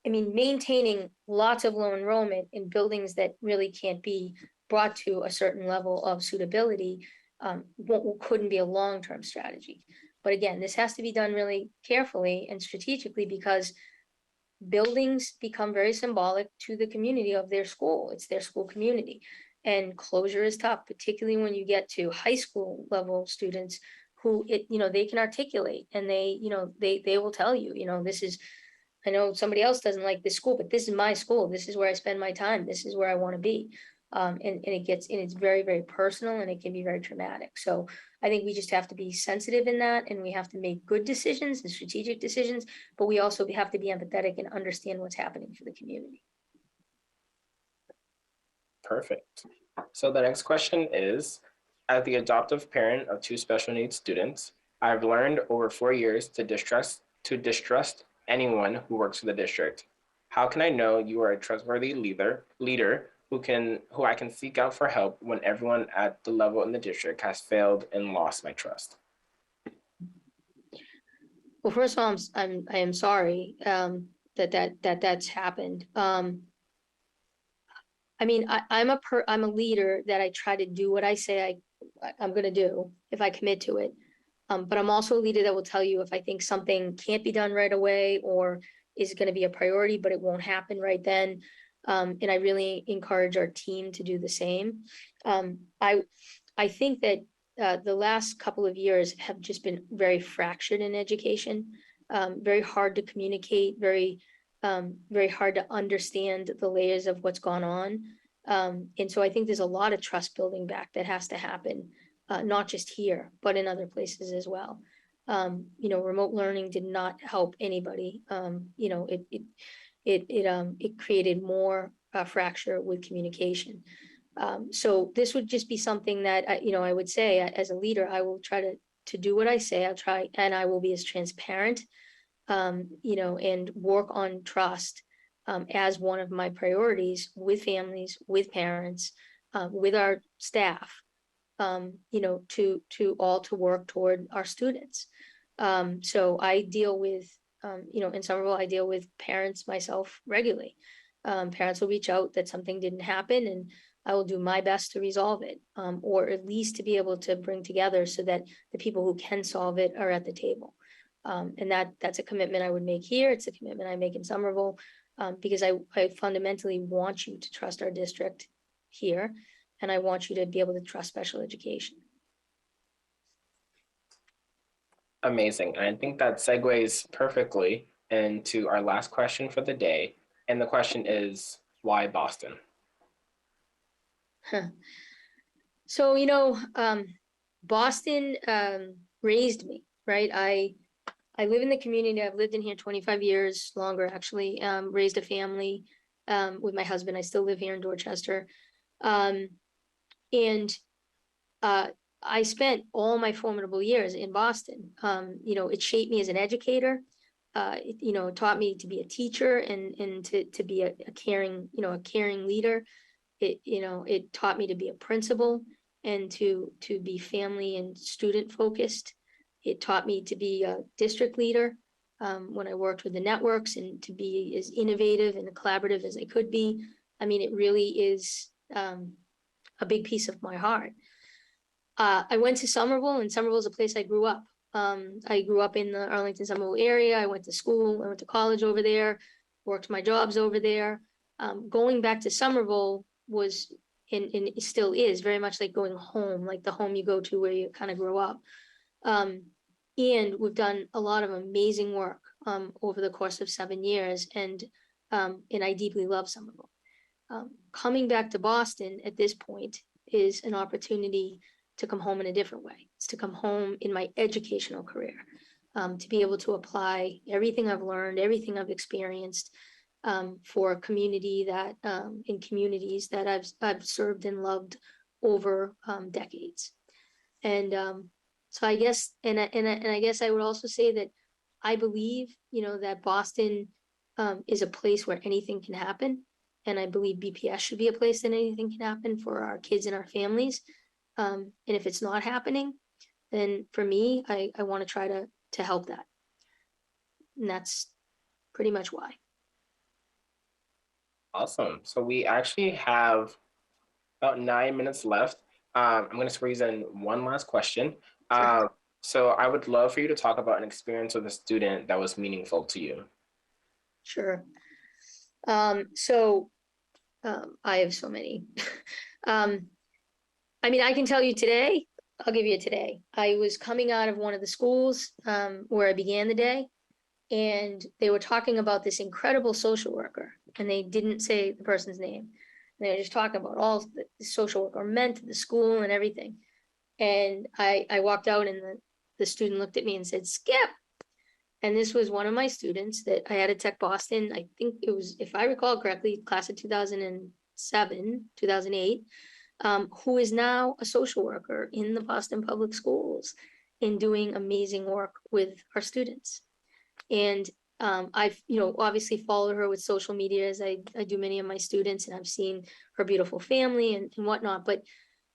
Speaker 4: I mean, maintaining lots of low enrollment in buildings that really can't be brought to a certain level of suitability couldn't be a long-term strategy. But again, this has to be done really carefully and strategically because buildings become very symbolic to the community of their school. It's their school community. And closure is tough, particularly when you get to high school level students who they can articulate and they will tell you, this is, I know somebody else doesn't like this school, but this is my school. This is where I spend my time. This is where I want to be. And it's very, very personal and it can be very traumatic. So I think we just have to be sensitive in that and we have to make good decisions and strategic decisions, but we also have to be empathetic and understand what's happening for the community.
Speaker 1: Perfect. So the next question is, as the adoptive parent of 2 special needs students, I've learned over 4 years to distrust anyone who works for the district. How can I know you are a trustworthy leader who I can seek out for help when everyone at the level in the district has failed and lost my trust?
Speaker 4: Well, first of all, I am sorry that's happened. I mean, I'm a leader that I try to do what I say I'm going to do if I commit to it. But I'm also a leader that will tell you if I think something can't be done right away or is going to be a priority, but it won't happen right then. And I really encourage our team to do the same. I think that the last couple of years have just been very fractured in education, very hard to communicate, very hard to understand the layers of what's gone on. And so I think there's a lot of trust building back that has to happen, not just here, but in other places as well. Remote learning did not help anybody. It created more fracture with communication. So this would just be something that I would say as a leader, I will try to do what I say. I'll try and I will be as transparent, and work on trust as one of my priorities with families, with parents, with our staff, to work toward our students. So I deal with, in Somerville, I deal with parents myself regularly. Parents will reach out that something didn't happen and I will do my best to resolve it, or at least to be able to bring together so that the people who can solve it are at the table. And that's a commitment I would make here. It's a commitment I make in Somerville, because I fundamentally want you to trust our district here, and I want you to be able to trust special education.
Speaker 1: Amazing. And I think that segues perfectly into our last question for the day. And the question is, why Boston?
Speaker 4: So, Boston raised me, right? I live in the community. I've lived in here 25 years, longer actually, raised a family with my husband. I still live here in Dorchester. And I spent all my formidable years in Boston. It shaped me as an educator. It taught me to be a teacher and to be a caring leader. It taught me to be a principal and to be family and student focused. It taught me to be a district leader when I worked with the networks and to be as innovative and collaborative as I could be. I mean, it really is a big piece of my heart. I went to Somerville, and Somerville is a place I grew up. I grew up in the Arlington, Somerville area. I went to school, I went to college over there, worked my jobs over there. Going back to Somerville was, and it still is, very much like going home, like the home you go to where you kind of grow up. And we've done a lot of amazing work over the course of 7 years, and I deeply love Somerville. Coming back to Boston at this point is an opportunity to come home in a different way. It's to come home in my educational career, to be able to apply everything I've learned, everything I've experienced, for a community that in communities that I've served and loved over decades. And so I guess, and I guess I would also say that I believe, that Boston is a place where anything can happen. And I believe BPS should be a place that anything can happen for our kids and our families. And if it's not happening, then for me, I want to try to help that. And that's pretty much why.
Speaker 1: Awesome. So we actually have about 9 minutes left. I'm going to squeeze in one last question.
Speaker 4: Sure.
Speaker 1: So I would love for you to talk about an experience with a student that was meaningful to you.
Speaker 4: Sure. I have so many. I mean, I can tell you today, I'll give you today. I was coming out of one of the schools where I began the day, and they were talking about this incredible social worker, and they didn't say the person's name. They were just talking about all the social worker meant to the school and everything. And I walked out, and the student looked at me and said, "Skip." And this was one of my students that I had at Tech Boston. I think it was, if I recall correctly, class of 2007, 2008, who is now a social worker in the Boston Public Schools and doing amazing work with our students. And I've, obviously followed her with social media as I do many of my students, and I've seen her beautiful family and whatnot. But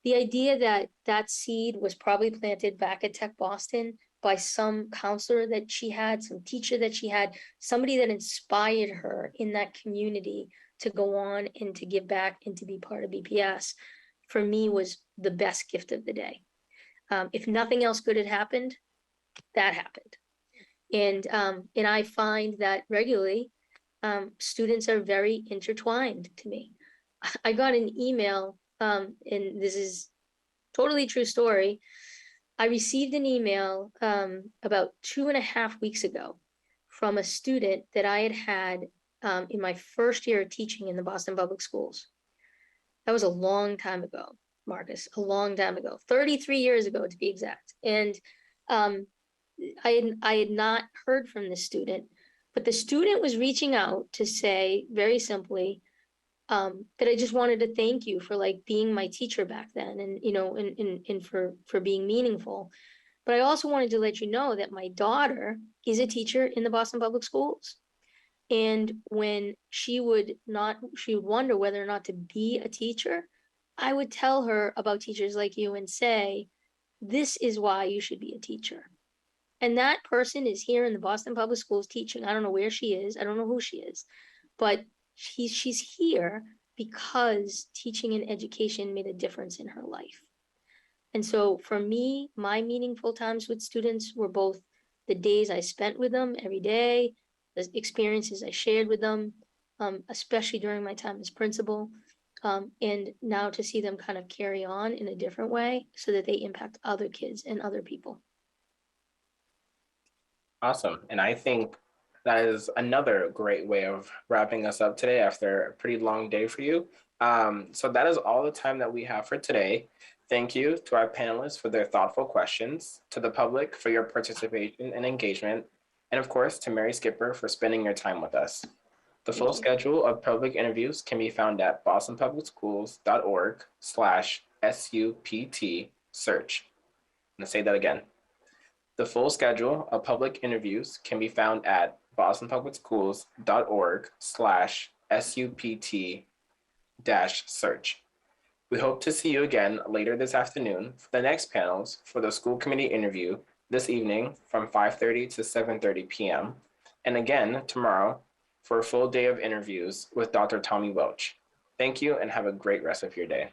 Speaker 4: the idea that that seed was probably planted back at Tech Boston by some counselor that she had, some teacher that she had, somebody that inspired her in that community to go on and to give back and to be part of BPS, for me was the best gift of the day. If nothing else good had happened, that happened. And I find that regularly, students are very intertwined to me. I got an email, and this is totally true story. I received an email about 2.5 weeks ago from a student that I had in my first year of teaching in the Boston Public Schools. That was a long time ago, Marcus, a long time ago, 33 years ago to be exact. And I had not heard from this student, but the student was reaching out to say very simply that I just wanted to thank you for like being my teacher back then, and and for being meaningful. But I also wanted to let you know that my daughter is a teacher in the Boston Public Schools. And when she would wonder whether or not to be a teacher, I would tell her about teachers like you and say, this is why you should be a teacher. And that person is here in the Boston Public Schools teaching. I don't know where she is. I don't know who she is, but she's here because teaching and education made a difference in her life. And so for me, my meaningful times with students were both the days I spent with them every day, the experiences I shared with them, especially during my time as principal, and now to see them kind of carry on in a different way so that they impact other kids and other people.
Speaker 1: Awesome. And I think that is another great way of wrapping us up today after a pretty long day for you. So that is all the time that we have for today. Thank you to our panelists for their thoughtful questions, to the public for your participation and engagement, and of course to Mary Skipper for spending your time with us. The full schedule of public interviews can be found at bostonpublicschools.org/SUPT search. I'm gonna say that again. The full schedule of public interviews can be found at bostonpublicschools.org/SUPT-search. We hope to see you again later this afternoon for the next panels for the school committee interview this evening from 5:30 to 7:30 p.m. and again tomorrow for a full day of interviews with Dr. Tommy Welch. Thank you and have a great rest of your day.